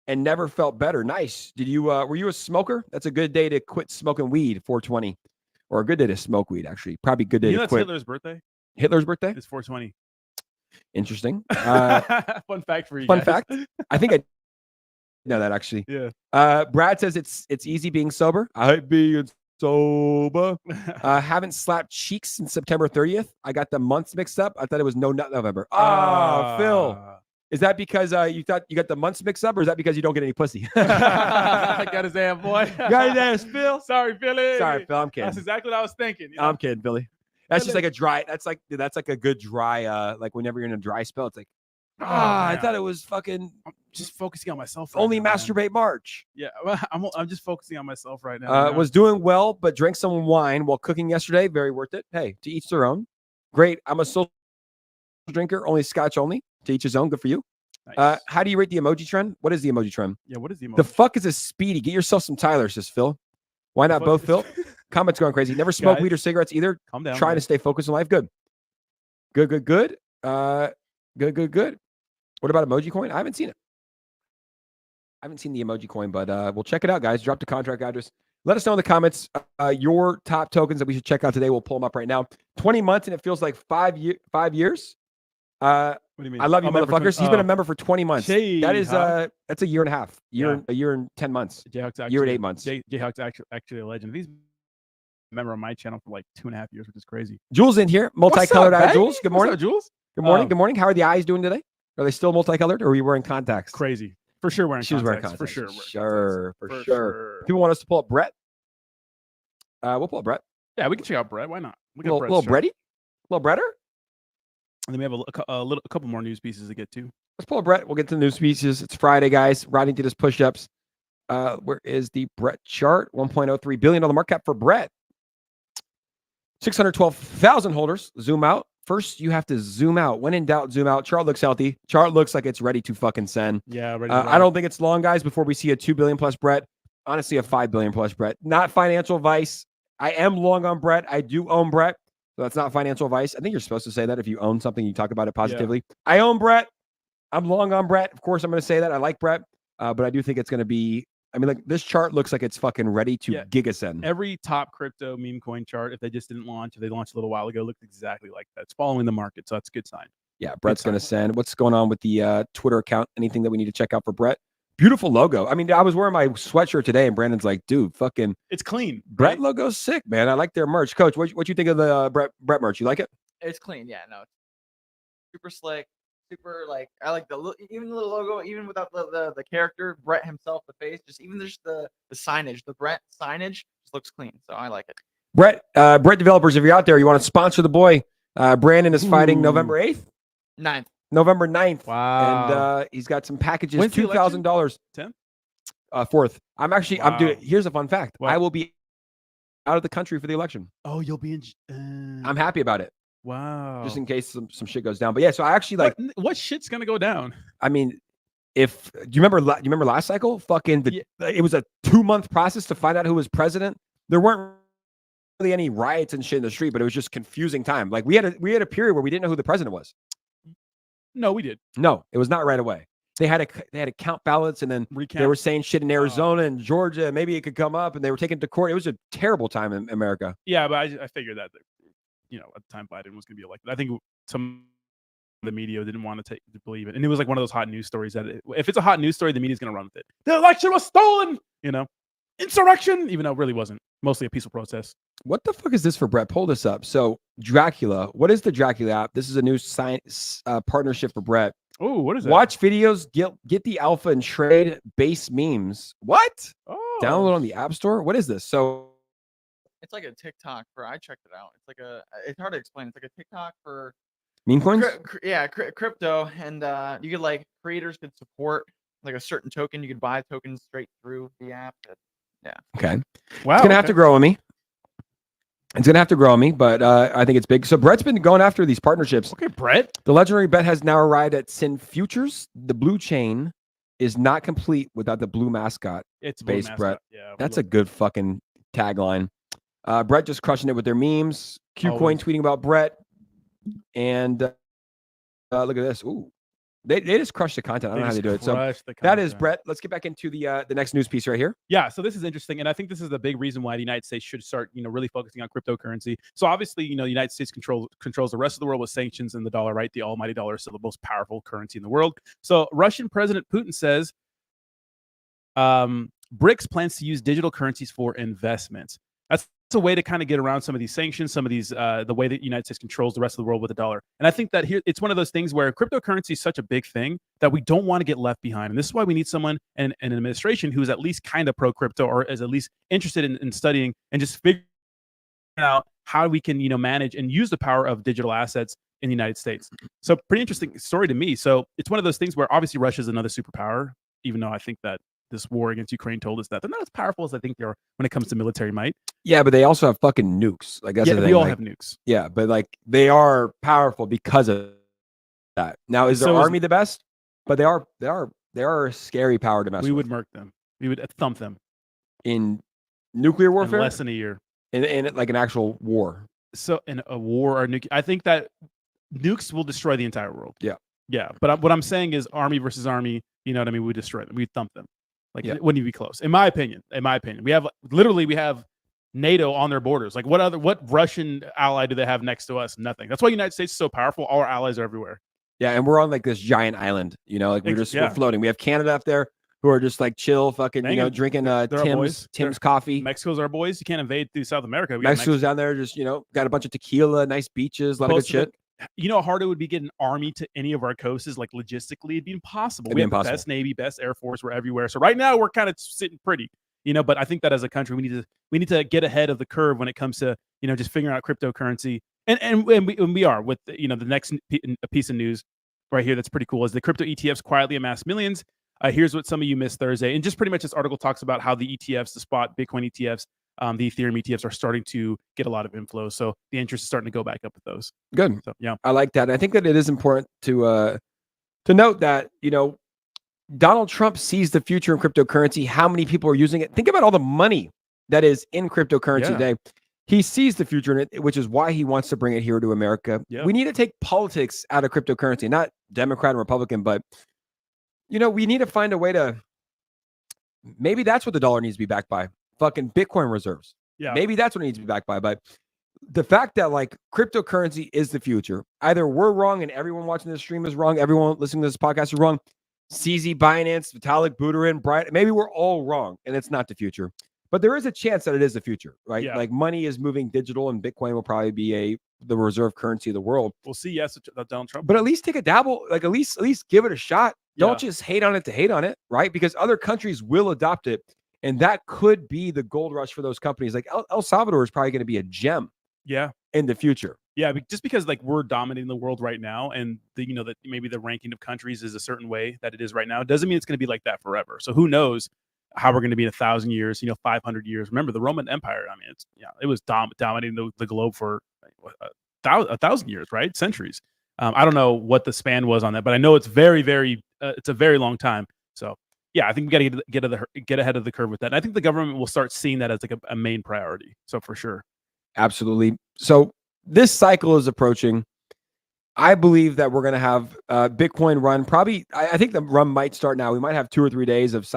and never felt better. Nice. Did you were you a smoker? That's a good day to quit smoking weed, 420. Or a good day to smoke weed, actually. Probably a good day to quit. Hitler's birthday? Hitler's birthday? It's 420. Interesting. Fun fact for you Fun guys. fact. I think I know that actually. Yeah. Brad says it's easy being sober. I hate being sober. Haven't slapped cheeks since September 30th. I got the months mixed up. I thought it was no nut November. Phil. Is that because you thought you got the months mixed up, or is that because you don't get any pussy? I got his damn boy. Got his ass, Phil. Sorry, Philly. Sorry, Phil. I'm kidding. That's exactly what I was thinking. You know? I'm kidding, Billy. That's just like a dry. That's like a good dry. Like whenever you're in a dry spell, it's like, I thought it was fucking. I'm just focusing on myself. Only masturbate March. Yeah, I'm just focusing on myself right now. Was doing well, but drank some wine while cooking yesterday. Very worth it. Hey, to each their own. Great. I'm a social drinker, only Scotch only. To each his own. Good for you. Nice. How do you rate the emoji trend? What is the emoji trend? Yeah, what is the emoji? The fuck is a speedy? Get yourself some Tyler, says Phil. Why not both, Phil? Comments going crazy. Never smoke weed or cigarettes either. Calm down. Trying to stay focused in life. Good. Good. Good. What about emoji coin? I haven't seen it. I haven't seen the emoji coin, but we'll check it out, guys. Drop the contract address. Let us know in the comments your top tokens that we should check out today. We'll pull them up right now. 20 months and it feels like 5 years. What do you mean? I love you, motherfuckers. He's been a member for 20 months. That is that's a year and a half. A year and 10 months. J-Huck's actually, year and 8 months. J-Huck's actually a legend. He's a member on my channel for like 2.5 years, which is crazy. Jules in here. Multicolored eye Jules. Good morning. What's up, Jules? Good morning. Good morning. How are the eyes doing today? Are they still multicolored or are you wearing contacts? Crazy. For sure wearing She was wearing contacts. contacts. For sure. People want us to pull up Brett. We'll pull up Brett. Yeah, we can check out Brett. Why not? We Little Bretty? Little Bretter? And then we have a couple more news pieces to get to. Let's pull a Brett. We'll get to the news pieces. It's Friday, guys. Riding to this push-ups. Where is the Brett chart? $1.03 billion market cap for Brett. 612,000 holders. Zoom out. First, you have to zoom out. When in doubt, zoom out. Chart looks healthy. Chart looks like it's ready to fucking send. Yeah, ready. I don't think it's long, guys, before we see a $2 billion plus Brett. Honestly, a $5 billion plus Brett. Not financial advice. I am long on Brett. I do own Brett. So that's not financial advice. I think you're supposed to say that if you own something, you talk about it positively. Yeah. I own Brett. I'm long on Brett. Of course, I'm going to say that. I like Brett. But I do think it's going to be, I mean, like this chart looks like it's fucking ready to gigasend. Every top crypto meme coin chart, if they just didn't launch, if they launched a little while ago, looked exactly like that. It's following the market. So that's a good sign. Yeah, Brett's going to send. What's going on with the Twitter account? Anything that we need to check out for Brett? Beautiful logo. I mean, I was wearing my sweatshirt today, and Brandon's like, "Dude, fucking, it's clean." Brett logo's sick, man. I like their merch. Coach, what you think of the Brett merch? You like it? It's clean. Yeah, no, super slick, super like. I like even the little logo, even without the character, Brett himself, the face, just even just the signage, the Brett signage just looks clean. So I like it. Brett developers, if you're out there, you want to sponsor the boy. Brandon is fighting November 8th, 9th. November 9th. Wow. And he's got some packages, When's the election? $2,000. 10th? 4th. I'm doing, here's a fun fact. What? I will be out of the country for the election. Oh, you'll be in. I'm happy about it. Wow. Just in case some shit goes down. But yeah, so I actually like. What shit's going to go down? I mean, do you remember last cycle? Fucking, it was a 2-month process to find out who was president. There weren't really any riots and shit in the street, but it was just confusing time. Like we had a period where we didn't know who the president was. No, we did. No, it was not right away. They had to count ballots, and then they were saying shit in Arizona and Georgia. Maybe it could come up, and they were taken to court. It was a terrible time in America. Yeah, but I figured that, at the time Biden was going to be elected. I think some of the media didn't want to believe it, and it was like one of those hot news stories that if it's a hot news story, the media's going to run with it. The election was stolen. Insurrection, even though it really wasn't. Mostly a peaceful protest. What the fuck is this for, Brett? Pull this up. So Dracula, what is the Dracula app? This is a new science partnership for Brett. Oh, what is that? Watch videos, get the alpha and trade base memes. What? Oh. Download on the App Store? What is this? So it's like a TikTok for, I checked it out. It's hard to explain. It's like a TikTok for meme coins? Crypto. And you could like, creators could support like a certain token. You could buy tokens straight through the app. Yeah. Okay. Wow. It's going to have to grow on me. It's going to have to grow on me, but I think it's big. So Brett's been going after these partnerships. Okay, Brett. The legendary bet has now arrived at Sin Futures. The blue chain is not complete without the blue mascot. It's base, mascot. Brett. Yeah, that's a good fucking tagline. Brett just crushing it with their memes. Qcoin tweeting about Brett. And look at this. Ooh. They just crush the content. I don't know how they do it. So that is Brett. Let's get back into the next news piece right here. Yeah, so this is interesting, and I think this is the big reason why the United States should start, really focusing on cryptocurrency. So obviously, the United States controls the rest of the world with sanctions and the dollar, right? The almighty dollar is still the most powerful currency in the world. So Russian President Putin says, BRICS plans to use digital currencies for investments. That's a way to kind of get around some of these sanctions, some of these, the way that the United States controls the rest of the world with the dollar. And I think that here, it's one of those things where cryptocurrency is such a big thing that we don't want to get left behind. And this is why we need someone in an administration who's at least kind of pro crypto or is at least interested in studying and just figuring out how we can, manage and use the power of digital assets in the United States. So pretty interesting story to me. So it's one of those things where obviously Russia is another superpower, even though I think that this war against Ukraine told us that they're not as powerful as I think they are when it comes to military might. Yeah, but they also have fucking nukes. Like that's the thing. We all have nukes. Yeah, but like they are powerful because of that. Now, is their army the best? But they are a scary power to mess with. We would murk them. We would thump them in nuclear warfare. In less than a year. In like an actual war. So in a war or nuke, I think that nukes will destroy the entire world. Yeah. Yeah, but what I'm saying is army versus army. You know what I mean? We destroy them. We thump them. Like it wouldn't even be close. In my opinion, we have NATO on their borders. Like what Russian ally do they have next to us? Nothing. That's why the United States is so powerful. All our allies are everywhere. Yeah, and we're on like this giant island, like we're floating. We have Canada up there who are just like chill, fucking, drinking Tim's coffee. Mexico's our boys. You can't invade through South America. Mexico's down there, just got a bunch of tequila, nice beaches, a lot of good shit. You know how hard it would be getting an army to any of our coasts is like logistically it'd be impossible. We have the best Navy, best Air Force, we're everywhere. So right now we're kind of sitting pretty, but I think that as a country we need to get ahead of the curve when it comes to, just figuring out cryptocurrency. And we are with the next piece of news right here that's pretty cool is the crypto ETFs quietly amass millions. Here's what some of you missed Thursday, and just pretty much this article talks about how the ETFs, the spot Bitcoin ETFs, the Ethereum ETFs are starting to get a lot of inflow. So the interest is starting to go back up with those. Good. So yeah, I like that. And I think that it is important to note that Donald Trump sees the future in cryptocurrency. How many people are using it? Think about all the money that is in cryptocurrency today. He sees the future in it, which is why he wants to bring it here to America. Yeah. We need to take politics out of cryptocurrency, not Democrat and Republican, but we need to find a way to. Maybe that's what the dollar needs to be backed by. Fucking Bitcoin reserves. Yeah. Maybe that's what it needs to be backed by. But the fact that cryptocurrency is the future, either we're wrong and everyone watching this stream is wrong, everyone listening to this podcast is wrong. CZ, Binance, Vitalik Buterin, Brian, maybe we're all wrong and it's not the future. But there is a chance that it is the future, right? Yeah. Like money is moving digital and Bitcoin will probably be the reserve currency of the world. We'll see. Yes, Donald Trump. But at least take a dabble, at least give it a shot. Yeah. Don't just hate on it to hate on it, right? Because other countries will adopt it. And that could be the gold rush for those companies. Like El Salvador is probably going to be a gem in the future. Yeah, just because we're dominating the world right now, and that maybe the ranking of countries is a certain way that it is right now, doesn't mean it's going to be like that forever. So who knows how we're going to be in 1,000 years, 500 years. Remember the Roman Empire? I mean, it was dominating the globe for 1,000 years, right? Centuries. I don't know what the span was on that, but I know it's very, very, it's a very long time. So yeah, I think we got to get ahead of the curve with that. And I think the government will start seeing that as a main priority. So for sure. Absolutely. So this cycle is approaching. I believe that we're going to have Bitcoin run. Probably, I think the run might start now. We might have 2 or 3 days of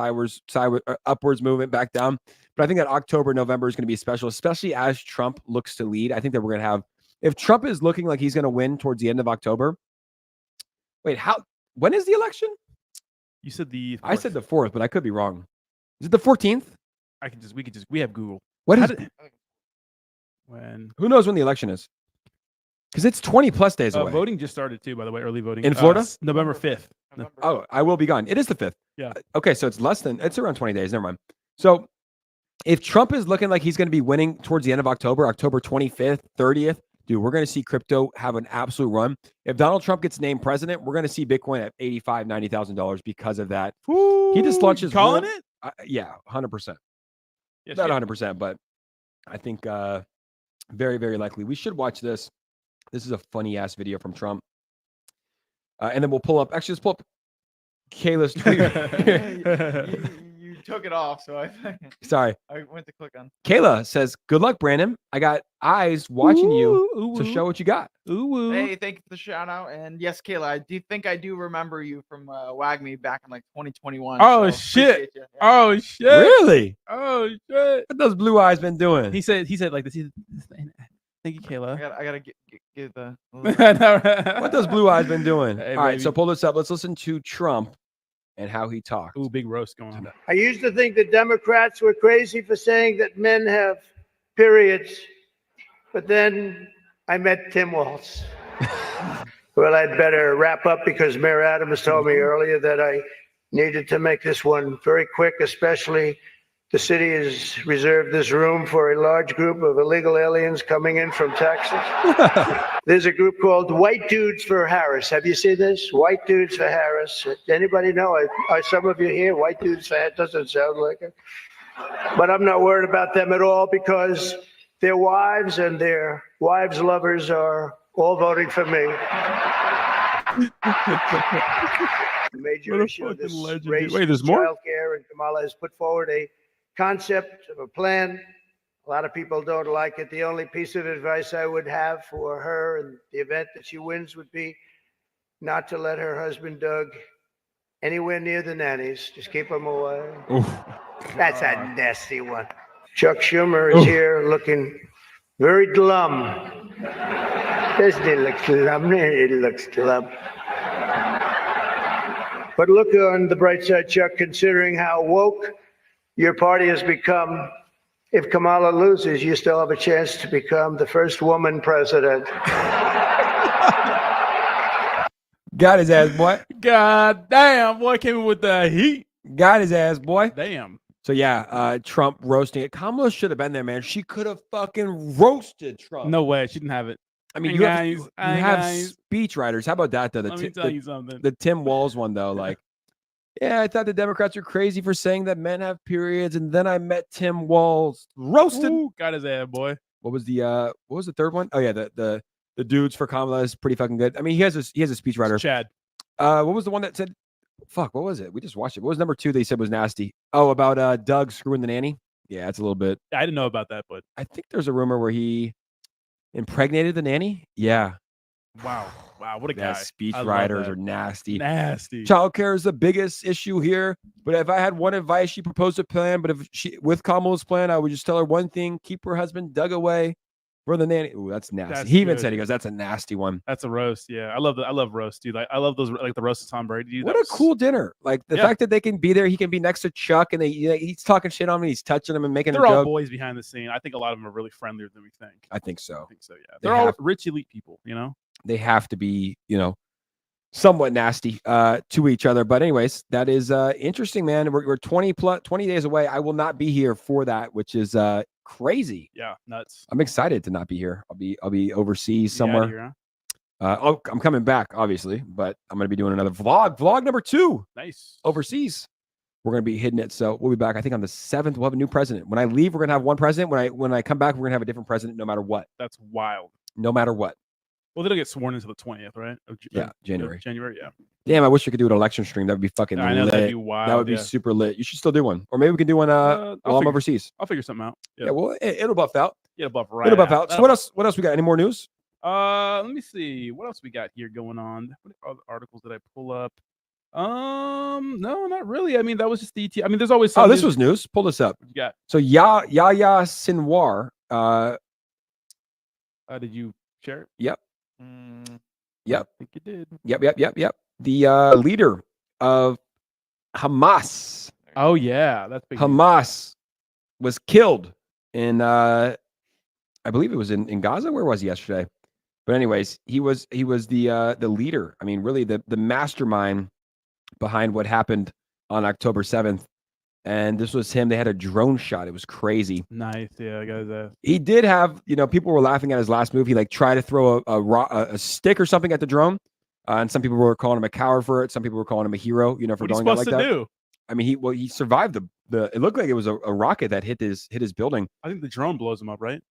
upwards movement back down. But I think that October, November is going to be special, especially as Trump looks to lead. I think that we're going to have, if Trump is looking like he's going to win towards the end of October. Wait, when is the election? You said the 4th. I said the 4th, but I could be wrong. Is it the 14th? We have Google. Who knows when the election is? Because it's 20 plus days away. Voting just started too, by the way, early voting. In Florida? November 5th. Oh, I will be gone. It is the 5th. Yeah. Okay, so it's around 20 days. Never mind. So if Trump is looking like he's going to be winning towards the end of October 25th, 30th, dude, we're going to see crypto have an absolute run. If Donald Trump gets named president, we're going to see Bitcoin at $85,000, $90,000 because of that. Ooh, he just launches. Calling it? Yeah, 100%. Yes, Not 100%, but I think very, very likely. We should watch this. This is a funny ass video from Trump. And then we'll pull up. Actually, let's pull up Kayla's tweet. You took it off, so Sorry. I went to click on. Kayla says, "Good luck, Brandon. I got eyes watching you to show what you got." Ooh. Hey, thank you for the shout out. And yes, Kayla, I do remember you from WAGME back in 2021. Oh, so shit. Yeah. Oh shit. Really? Oh shit. What those blue eyes been doing? He said like this. Thank you, Kayla. I gotta get the. What those blue eyes been doing? Hey, All right, baby. so pull this up. Let's listen to Trump and how he talked. Ooh, big roast going on. I used to think that Democrats were crazy for saying that men have periods, but then I met Tim Walz. Well, I'd better wrap up because Mayor Adams told me earlier that I needed to make this one very quick, especially the city has reserved this room for a large group of illegal aliens coming in from Texas. There's a group called White Dudes for Harris. Have you seen this? White Dudes for Harris. Anybody know? Are some of you here? White Dudes for Harris doesn't sound like it. But I'm not worried about them at all because their wives and their wives' lovers are all voting for me. The major issue of this race Wait, there's more? childcare, and Kamala has put forward a concept of a plan. A lot of people don't like it. The only piece of advice I would have for her in the event that she wins would be not to let her husband, Doug, anywhere near the nannies. Just keep him away. Oof. That's a nasty one. Chuck Schumer is here looking very glum. Doesn't he look glum? It looks glum. But look on the bright side, Chuck, considering how woke your party has become. If Kamala loses, you still have a chance to become the first woman president. Got his ass, boy. God damn, boy, came in with the heat. Got his ass, boy. Damn. So yeah, Trump roasting it. Kamala should have been there, man. She could have fucking roasted Trump. No way. She didn't have it. I mean, Hey, you guys. have, Hi, you have guys. speech writers. How about that though? Let me tell you something. The Tim Walz one though, like, yeah, I thought the Democrats were crazy for saying that men have periods, and then I met Tim Walz roasted. Ooh, got his ass, boy. What was the third one? Oh yeah, the dudes for Kamala is pretty fucking good. I mean, he has a speechwriter. Chad. What was the one that said? Fuck, what was it? We just watched it. What was number 2? They said was nasty. Oh, about Doug screwing the nanny. Yeah, it's a little bit. I didn't know about that, but I think there's a rumor where he impregnated the nanny. Yeah. wow, what a guy. Speech I love writers that. are nasty. Nasty. Childcare is the biggest issue here. But if I had one advice, she proposed a plan. But if she with Kamala's plan, I would just tell her one thing: keep her husband Doug away from the nanny. Ooh, that's nasty. That's He even good. said, he goes, "That's a nasty one." That's a roast. Yeah, I love roast, dude. I love those, like the roast of Tom Brady. Dude. What a cool dinner! Like the Yeah. fact that they can be there. He can be next to Chuck, and he's talking shit on him. And he's touching him and making They're a all joke. boys behind the scene. I think a lot of them are really friendlier than we think. I think so. Yeah. They They're all have- rich elite people, you know? They have to be, somewhat nasty to each other. But anyways, that is interesting, man. We're 20 days away. I will not be here for that, which is crazy. Yeah, nuts. I'm excited to not be here. I'll be overseas Be outta somewhere. here, huh? I'm coming back, obviously, but I'm gonna be doing another vlog number 2 Nice. overseas. We're gonna be hitting it, so we'll be back. I think on the 7th we'll have a new president. When I leave, we're gonna have one president. When I come back, we're gonna have a different president, no matter what. That's wild. No matter what. Well, they don't get sworn until the 20th, right? Yeah, January. January, yeah. Damn, I wish we could do an election stream. That would be fucking I know lit. that'd be wild. That would be yeah. super lit. You should still do one, or maybe we can do one while I'm figure- overseas. I'll figure something out. Yeah, well, it'll buff out. Yeah, buff right. It'll buff out. So what else? What else we got? Any more news? Let me see. What else we got here going on? What other articles did I pull up? No, not really. I mean, that was just the ET. I mean, there's always some Oh, this news. was news. Pull this up. What you got? So 𝗖𝗢𝗡𝗘𝗖𝗧. Did you share it? Yep. I think you did. Yep. The leader of Hamas. Oh yeah, that's big. news. Hamas was killed in I believe it was in Gaza. Where was he yesterday? But anyways, he was the leader. I mean, really the mastermind behind what happened on October 7th. And this was him. They had a drone shot. It was crazy. Nice. Yeah, I got that. He did have, people were laughing at his last move. He tried to throw a stick or something at the drone. And some people were calling him a coward for it. Some people were calling him a hero, for What are you going out like supposed to that. do? I mean, he survived the. It looked like it was a rocket that hit his building. I think the drone blows him up, right?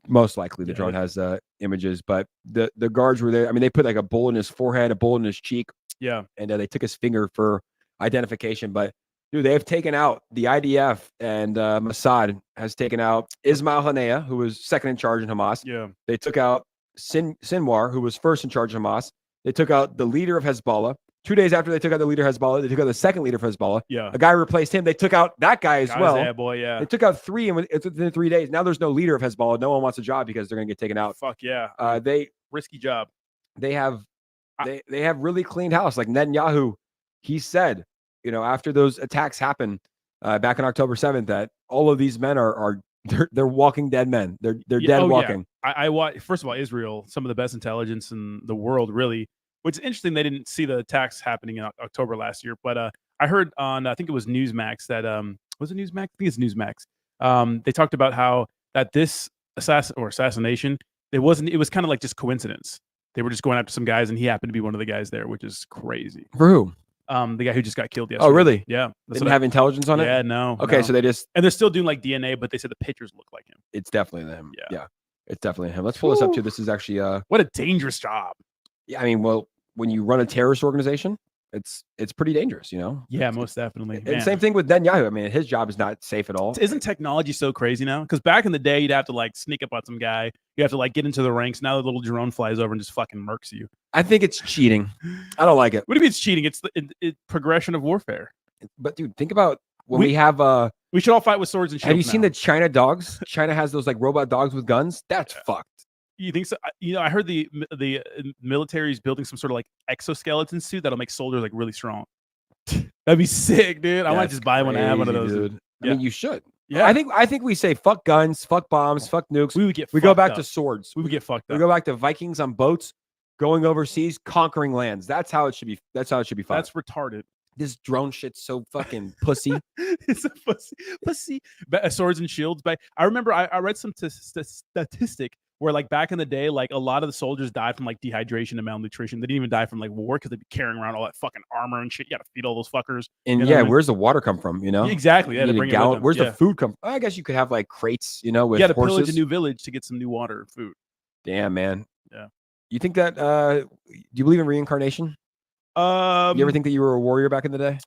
Most likely the Yeah. drone has images, but the guards were there. I mean, they put like a bullet in his forehead, a bullet in his cheek, Yeah. and they took his finger for identification. But dude, they have taken out the IDF, and Mossad has taken out 𝗖𝗢𝗡𝗡𝗖𝗧, Hanea, who was second in charge in Hamas. Yeah. They took out Sinwar, who was first in charge of Hamas. They took out the leader of Hezbollah. 2 days after they took out the leader of Hezbollah, they took out the second leader of Hezbollah. Yeah. A guy replaced him. They took out that guy as Got his well. ass, boy. Yeah. They took out 3 within 3 days. Now there's no leader of Hezbollah. No one wants a job because they're going to get taken out. Fuck yeah. Risky job. They have really cleaned house. Like Netanyahu, he said, after those attacks happened back on October 7th, that all of these men they're walking dead men. They're dead walking. Yeah. I watch. First of all, Israel, some of the best intelligence in the world, really. Which is interesting. They didn't see the attacks happening in October last year, but I heard on I think it was Newsmax that was it Newsmax? I think it's Newsmax. They talked about how that this assassination it was kind of like just coincidence. They were just going after some guys, and he happened to be one of the guys there, which is crazy. For who? The guy who just got killed yesterday. Oh, really? Yeah. They didn't have intelligence on it? Yeah, no. Okay, no. so they just... And they're still doing like DNA, but they said the pictures look like him. It's definitely him. Yeah. It's definitely him. Let's pull this up too. This is actually... What a dangerous job. Yeah, I mean, well, when you run a terrorist organization, it's pretty dangerous, Yeah, most definitely. And Man. same thing with Netanyahu. I mean, his job is not safe at all. Isn't technology so crazy now? Because back in the day, you'd have to like sneak up on some guy. You have to like get into the ranks. Now the little drone flies over and just fucking murks you. I think it's cheating. I don't like it. What do you mean it's cheating? It's the progression of warfare. But dude, think about when we have We should all fight with swords and shields. have you seen now. the China dogs? China has those like robot dogs with guns. That's fucked. You think so? I heard the military is building some sort of like exoskeleton suit that'll make soldiers like really strong. That'd be sick, dude. I might That's just buy one and have one of those. dude. I Yeah. mean, you should. Yeah. I think we say fuck guns, fuck bombs, fuck nukes. We would get. We go fucked back up. to swords. We would get fucked We up. go back to Vikings on boats, going overseas, conquering lands. That's how it should be. That's how it should be fought. That's retarded. This drone shit's so fucking pussy. It's a pussy. Swords and shields. But I remember I read some statistic where like back in the day, like a lot of the soldiers died from like dehydration and malnutrition. They didn't even die from like war because they'd be carrying around all that fucking armor and shit. You got to feed all those fuckers. And you know yeah, what I mean? where's the water come from? You know, Exactly. You Yeah, to need a bring it with gallon. them. Where's Yeah. the food come from? I guess you could have like crates, you know, with You had to horses. pillage a new village to get some new water and food. Damn, man. Yeah. You think that? Do you believe in reincarnation? You ever think that you were a warrior back in the day?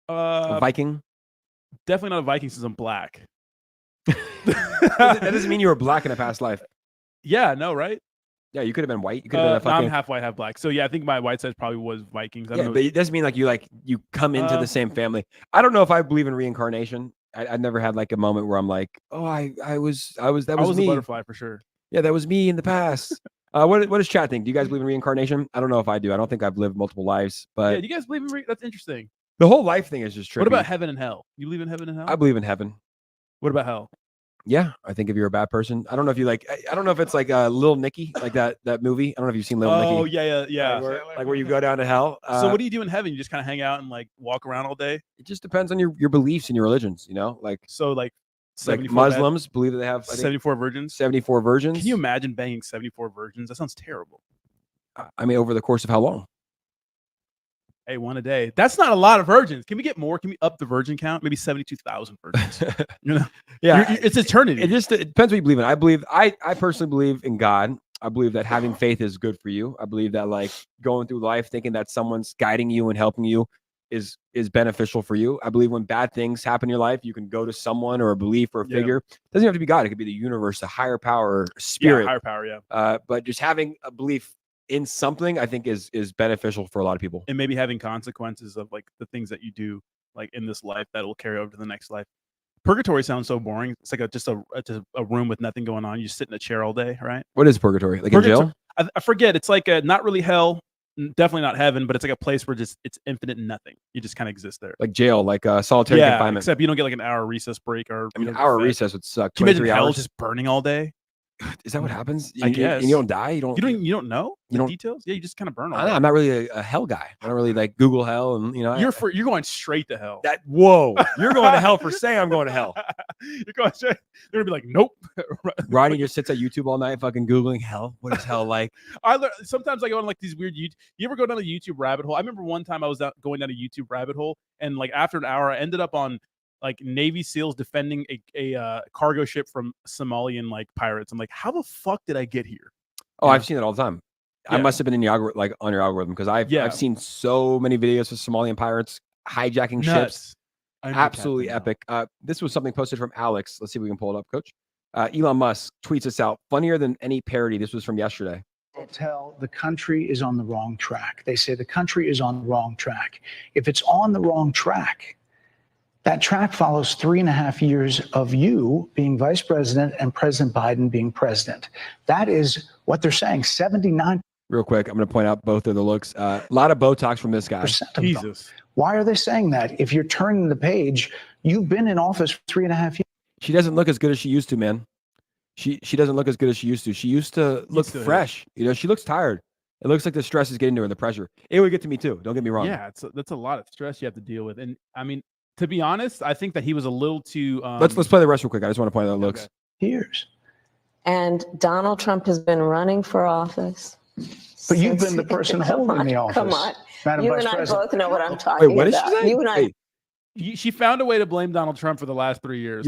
A Viking? Definitely not a Viking since I'm black. That doesn't mean you were black in a past life. Yeah, no, right? Yeah, you could have been white. You could have been a No, I'm fucking. half white, half black. So yeah, I think my white side probably was Vikings. I Yeah, don't but know. it doesn't mean like you come into the same family. I don't know if I believe in reincarnation. I never had like a moment where I'm like, oh, I was that I was was a me. butterfly for sure. Yeah, that was me in the past. What does chat think? Do you guys believe in reincarnation? I don't know if I do. I don't think I've lived multiple lives, Yeah, but do you guys believe in that's interesting. the whole life thing is just trippy. What about heaven and hell? You believe in heaven and hell? I believe in heaven. What about hell? Yeah, I think if you're a bad person, I don't know if you like. I don't know if it's like Lil Nicky, like that movie. I don't know if you've seen Lil Oh Nicky. yeah. Like where you go down to hell. So what do you do in heaven? You just kind of hang out and like walk around all day. It just depends on your beliefs and your religions. You know, like So like 74 Muslims believe that they have I think, 74 virgins. 74 virgins. Can you imagine banging 74 virgins? That sounds terrible. I mean, over the course of how long? Hey, one a day. That's not a lot of virgins. Can we get more? Can we up the virgin count? Maybe 72,000 virgins. You know, Yeah, it's eternity. it depends what you believe in. I personally believe in God. I believe that having faith is good for you. I believe that like going through life thinking that someone's guiding you and helping you is beneficial for you. I believe when bad things happen in your life, you can go to someone or a belief or a figure. It doesn't have to be God. It could be the universe, a higher power, spirit. Yeah, higher power, yeah. But just having a belief in something, I think is beneficial for a lot of people. And maybe having consequences of like the things that you do like in this life that will carry over to the next life. Purgatory sounds so boring. It's like just a room with nothing going on. You just sit in a chair all day, right? What is purgatory? Like in jail? I forget. It's like not really hell, definitely not heaven, but it's like a place where just it's infinite nothing. You just kind of exist there. Like jail, like solitary confinement. Except you don't get like an hour recess break or. I mean, an hour recess would suck. Can you imagine 23 hell hours. just burning all day? Is that what happens? I guess. And you don't die. You don't know the details. Yeah, you just kind of burn all day. I'm not really a hell guy. I don't really like Google hell, and you know. You're going straight to hell. Whoa! You're going to hell for saying I'm going to hell. You're going straight. They're gonna be like, nope. Rodney just sits at YouTube all night, fucking googling hell. What is hell like? Sometimes I go on like these weird YouTube. You ever go down a YouTube rabbit hole? I remember one time I was going down a YouTube rabbit hole, and like after an hour, I ended up on like Navy SEALs defending a cargo ship from Somalian like pirates. I'm like, how the fuck did I get here? Oh, I've seen it all the time. Yeah. I must have been in the algorithm, like on your algorithm, because I've seen so many videos of Somalian pirates hijacking ships. Absolutely epic. This was something posted from Alex. Let's see if we can pull it up, Coach. Elon Musk tweets us out. Funnier than any parody. This was from yesterday. Tell the country is on the wrong track. They say the country is on the wrong track. If it's on the wrong track, that track follows 3.5 years of you being vice president and President Biden being president. That is what they're saying. 79%. Real quick, I'm going to point out both of the looks. A lot of Botox from this guy. Jesus. Why are they saying that? If you're turning the page, you've been in office for 3.5 years. She doesn't look as good as she used to, man. She doesn't look as good as she used to. She used to look fresh. You know, she looks tired. It looks like the stress is getting to her, the pressure. It would get to me too. Don't get me wrong. Yeah, that's a lot of stress you have to deal with. And I mean, to be honest, I think that he was a little too. Let's play the rest real quick. I just want to point out the looks. Years. And Donald Trump has been running for office. But you've been the person holding the office. Come on. Madam You Vice and I President. both know what I'm talking about. Wait, what did she say? You and I. She found a way to blame Donald Trump for the last 3 years.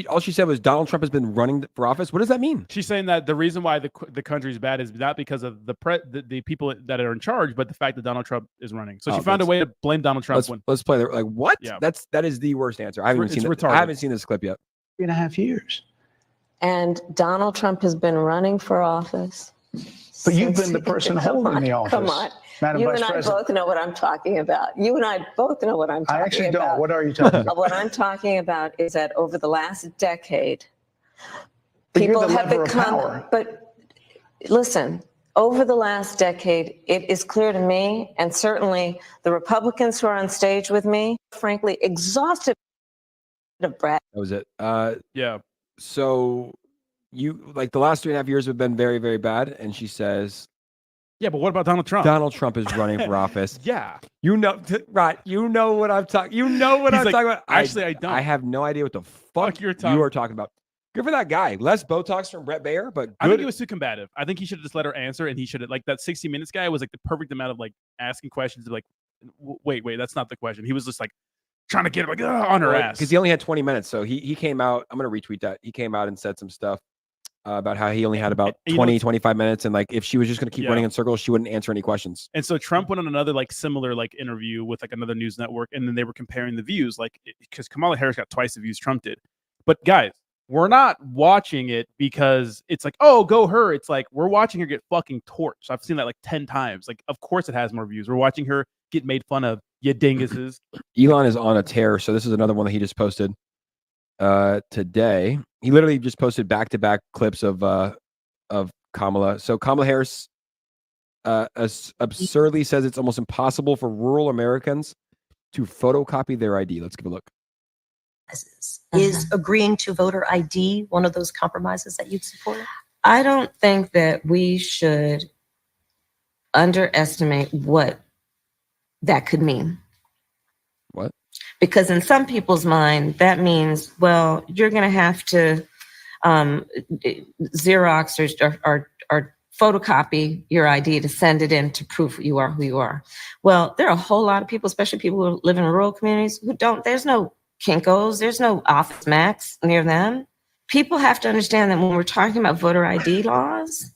All she said was Donald Trump has been running for office. What does that mean? She's saying that the reason why the country's bad is not because of the people that are in charge, but the fact that Donald Trump is running. So she found a way to blame Donald Trump. Let's play the like what? Yeah. That is the worst answer. I haven't seen this clip yet. 3.5 years. And Donald Trump has been running for office. But you've been the person holding the office. Come on. Madam You Vice and I President. both know what I'm talking about. You and I both know what I'm talking about. I actually don't. What are you talking about? What I'm talking about is that over the last decade, But you're people the have lever of become. power. But listen, over the last decade, it is clear to me, and certainly the Republicans who are on stage with me, frankly, exhausted of Brad. That was it. Yeah. So you like the last 3.5 years have been very, very bad. And she says, Yeah, but what about Donald Trump? Donald Trump is running for office. Yeah. You know, right. You know what I'm talking. You know what I'm talking about. Actually, I don't. I have no idea what the fuck you're you are talking about. Good for that guy. Less Botox from Brett Baer, but good. I think he was too combative. I think he should have just let her answer, and he should have like that 60 Minutes guy was like the perfect amount of like asking questions. Like, wait, that's not the question. He was just like trying to get like on her ass because he only had 20 minutes. So he came out. I'm gonna retweet that. He came out and said some stuff about how he only had about 20, 25 minutes, and like if she was just gonna keep running in circles, she wouldn't answer any questions. And so Trump went on another like similar like interview with like another news network, and then they were comparing the views, like because Kamala Harris got twice the views Trump did. But guys, we're not watching it because it's like, oh, go her. It's like we're watching her get fucking torched. I've seen that like 10 times. Like, of course it has more views. We're watching her get made fun of. You dinguses. Elon is on a tear. So this is another one that he just posted today. He literally just posted back-to-back clips of Kamala. So Kamala Harris absurdly says it's almost impossible for rural Americans to photocopy their ID. Let's give a look. Is agreeing to voter ID one of those compromises that you'd support? I don't think that we should underestimate what that could mean. What? Because in some people's mind, that means, well, you're going to have to Xerox or photocopy your ID to send it in to prove you are who you are. Well, there are a whole lot of people, especially people who live in rural communities, who don't. There's no Kinko's, there's no Office Max near them. People have to understand that when we're talking about voter ID laws,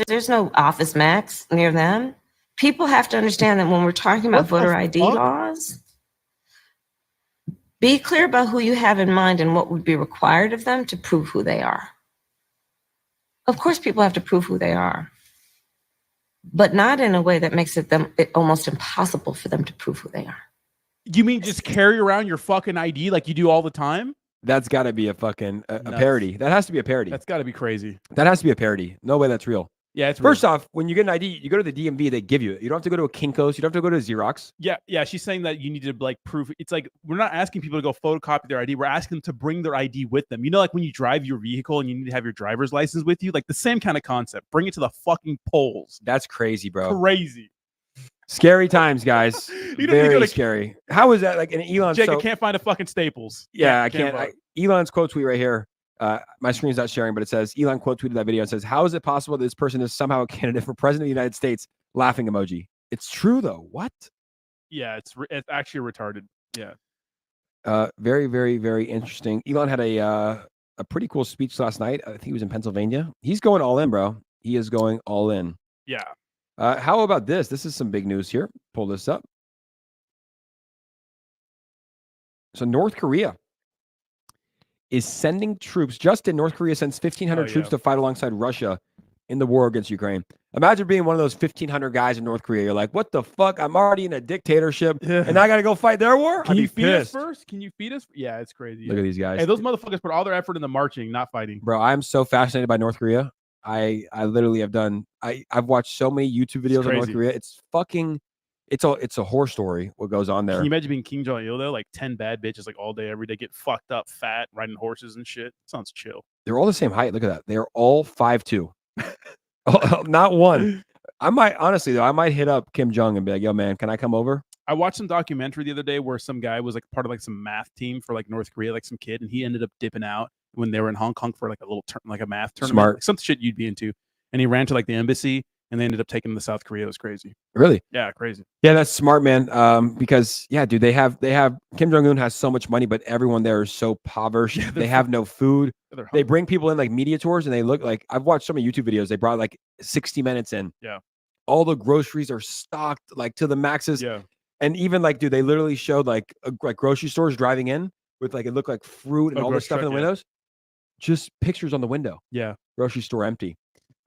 there's no Office Max near them. People have to understand that when we're talking about voter ID laws, be clear about who you have in mind and what would be required of them to prove who they are. Of course, people have to prove who they are, but not in a way that makes it almost impossible for them to prove who they are. You mean just carry around your fucking ID like you do all the time? That's got to be a fucking a parody. That has to be a parody. That's got to be crazy. That has to be a parody. No way that's real. Yeah, it's First off, when you get an ID, you go to the DMV, they give you it. You don't have to go to a Kinko's. You don't have to go to Xerox. Yeah. She's saying that you need to like prove. It's like we're not asking people to go photocopy their ID. We're asking them to bring their ID with them. You know, like when you drive your vehicle and you need to have your driver's license with you, like the same kind of concept. Bring it to the fucking polls. That's crazy, bro. Crazy. Scary times, guys. Very scary. How is that? Like an Elon? Jake, I can't find a fucking Staples. Yeah, I can't. Elon's quote tweet right here. My screen's not sharing, but it says Elon quote tweeted that video and says, "How is it possible that this person is somehow a candidate for president of the United States?" Laughing emoji. It's true though. What? Yeah, it's actually retarded. Yeah. Very, very, very interesting. Elon had a pretty cool speech last night. I think he was in Pennsylvania. He's going all in, bro. He is going all in. Yeah. How about this? This is some big news here. Pull this up. So North Korea is sending troops. Just in North Korea sends 1,500 troops to fight alongside Russia in the war against Ukraine. Imagine being one of those 1,500 guys in North Korea. You're like, what the fuck? I'm already in a dictatorship, and I got to go fight their war? Can you feed us first? Can you feed us? Yeah, it's crazy. Look at these guys. Hey, those motherfuckers put all their effort in the marching, not fighting. Bro, I'm so fascinated by North Korea. I literally have done. I've watched so many YouTube videos on North Korea. It's fucking. It's a horror story. What goes on there? Can you imagine being Kim Jong-il though? Like 10 bad bitches, like all day, every day, get fucked up, fat, riding horses and shit. Sounds chill. They're all the same height. Look at that. They're all 5'2". Not one. I might hit up Kim Jong and be like, "Yo, man, can I come over?" I watched some documentary the other day where some guy was like part of like some math team for like North Korea, like some kid, and he ended up dipping out when they were in Hong Kong for like a little like a math tournament, Smart. like some shit you'd be into. And he ran to like the embassy, and they ended up taking him to South Korea. It was crazy. Really? Yeah, crazy. Yeah, that's smart, man. Because yeah, dude, they have Kim Jong-un has so much money, but everyone there is so impoverished. Yeah, they have no food. They bring people in like media tours, and they look like I've watched some of YouTube videos. They brought like 60 Minutes in. Yeah. All the groceries are stocked like to the maxes. Yeah. And even like, dude, they literally showed like grocery stores driving in with like it looked like fruit and all this stuff in the windows. Just pictures on the window. Yeah. Grocery store empty.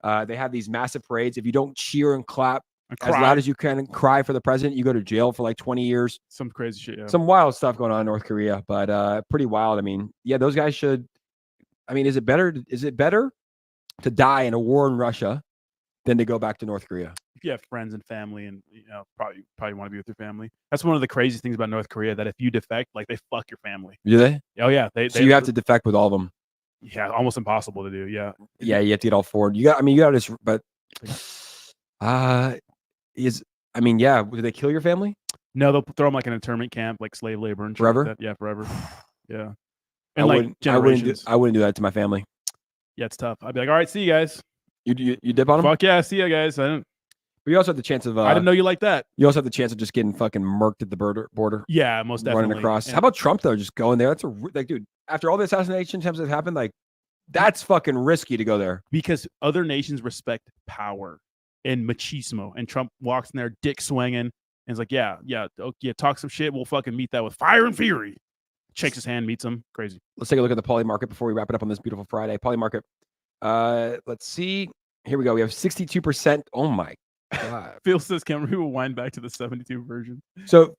They have these massive parades. If you don't cheer and clap as loud as you can and cry for the president, you go to jail for like 20 years. Some crazy shit. Yeah. Some wild stuff going on in North Korea, but pretty wild. I mean, yeah, those guys should. I mean, is it better to die in a war in Russia than to go back to North Korea? If you have friends and family, and you know, probably want to be with your family. That's one of the crazy things about North Korea. That if you defect, like they fuck your family. Do they? Oh yeah. So you have to defect with all of them. Yeah, almost impossible to do. Yeah. Yeah, you have to get all four. You got this, but yeah. Do they kill your family? No, they'll throw them like an internment camp, like slave labor and shit forever. like that. Yeah, forever. Yeah. And like generations. I wouldn't do that to my family. Yeah, it's tough. I'd be like, all right, see you guys. You dip on them? Fuck yeah, see you guys. But you also have the chance of. I didn't know you like that. You also have the chance of just getting fucking murked at the border. Yeah, most definitely. Running across. Yeah. How about Trump though? Just going there. That's like, dude. After all the assassination attempts that happened, like, that's fucking risky to go there. Because other nations respect power and machismo, and Trump walks in there, dick swinging, and is like, yeah, talk some shit. We'll fucking meet that with fire and fury. Shakes his hand, meets him. Crazy. Let's take a look at the poly market before we wrap it up on this beautiful Friday. Poly market. Let's see. Here we go. We have 62%. Oh my God. Phil says, can we rewind back to the 72 version? So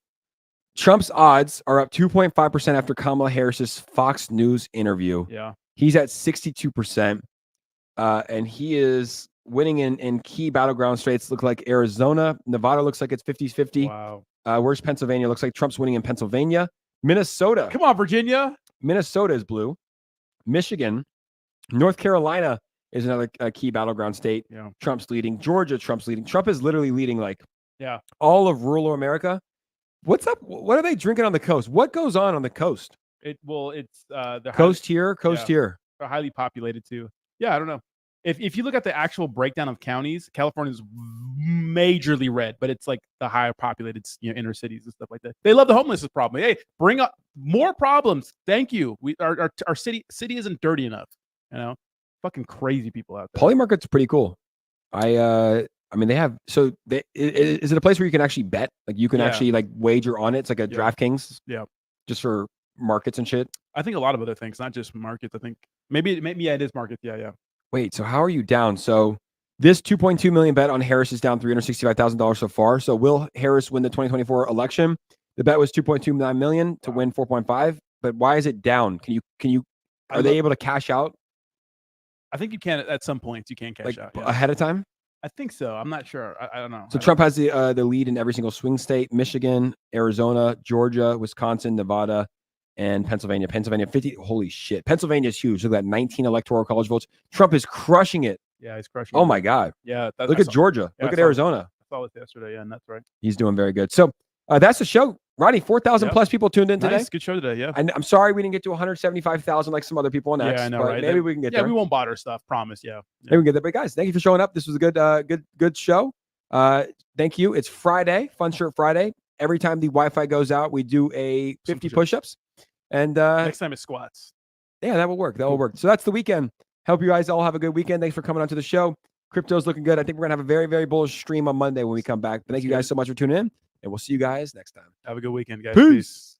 Trump's odds are up 2.5% after Kamala Harris's Fox News interview. Yeah. He's at 62%. And he is winning in key battleground states. Look like Arizona. Nevada looks like it's 50-50. Wow. Where's Pennsylvania? Looks like Trump's winning in Pennsylvania. Minnesota. Come on, Virginia. Minnesota is blue. Michigan. North Carolina is another key battleground state. Yeah. Trump's leading. Georgia, Trump's leading. Trump is literally leading like all of rural America. What's up? What are they drinking on the coast? What goes on the coast? It's the Coast here. They're highly populated too. Yeah, I don't know. If you look at the actual breakdown of counties, California's majorly red, but it's like the higher populated, inner cities and stuff like that. They love the homelessness problem. Hey, bring up more problems. Thank you. Our city isn't dirty enough. Fucking crazy people out there. Poly market's pretty cool. I mean, they have. So is it a place where you can actually bet? Like you can actually like wager on it. It's like a DraftKings. Yeah. Just for markets and shit. I think a lot of other things, not just markets. I think maybe it is markets. Yeah. Wait, so how are you down? So this 2.2 million bet on Harris is down $365,000 so far. So will Harris win the 2024 election? The bet was 2.29 million to win 4.5. But why is it down? Can you? Are they able to cash out? I think you can at some points. You can cash out ahead of time. I think so. I'm not sure. I don't know. So Trump has the lead in every single swing state: Michigan, Arizona, Georgia, Wisconsin, Nevada, and Pennsylvania. Pennsylvania 50. Holy shit! Pennsylvania is huge. Look at that, 19 electoral college votes. Trump is crushing it. Yeah, he's crushing. Oh my God. Yeah. Look at Georgia. Look at Arizona. I saw it yesterday. Yeah, and that's right. He's doing very good. So that's the show. Ronnie, 4,000 plus people tuned in today. Nice. Good show today. Yeah. And I'm sorry we didn't get to 175,000 like some other people on X. Yeah, I know, but right? Maybe we can get there. Yeah, we won't bother stuff. Promise. Yeah. Maybe we can get there. But guys, thank you for showing up. This was a good show. Thank you. It's Friday, Fun Shirt Friday. Every time the Wi-Fi goes out, we do a 50 push-ups. And next time it's squats. Yeah, that will work. That will work. So that's the weekend. Hope you guys all have a good weekend. Thanks for coming on to the show. Crypto's looking good. I think we're gonna have a very, very bullish stream on Monday when we come back. But thank you guys so much for tuning in, and we'll see you guys next time. Have a good weekend, guys. Peace.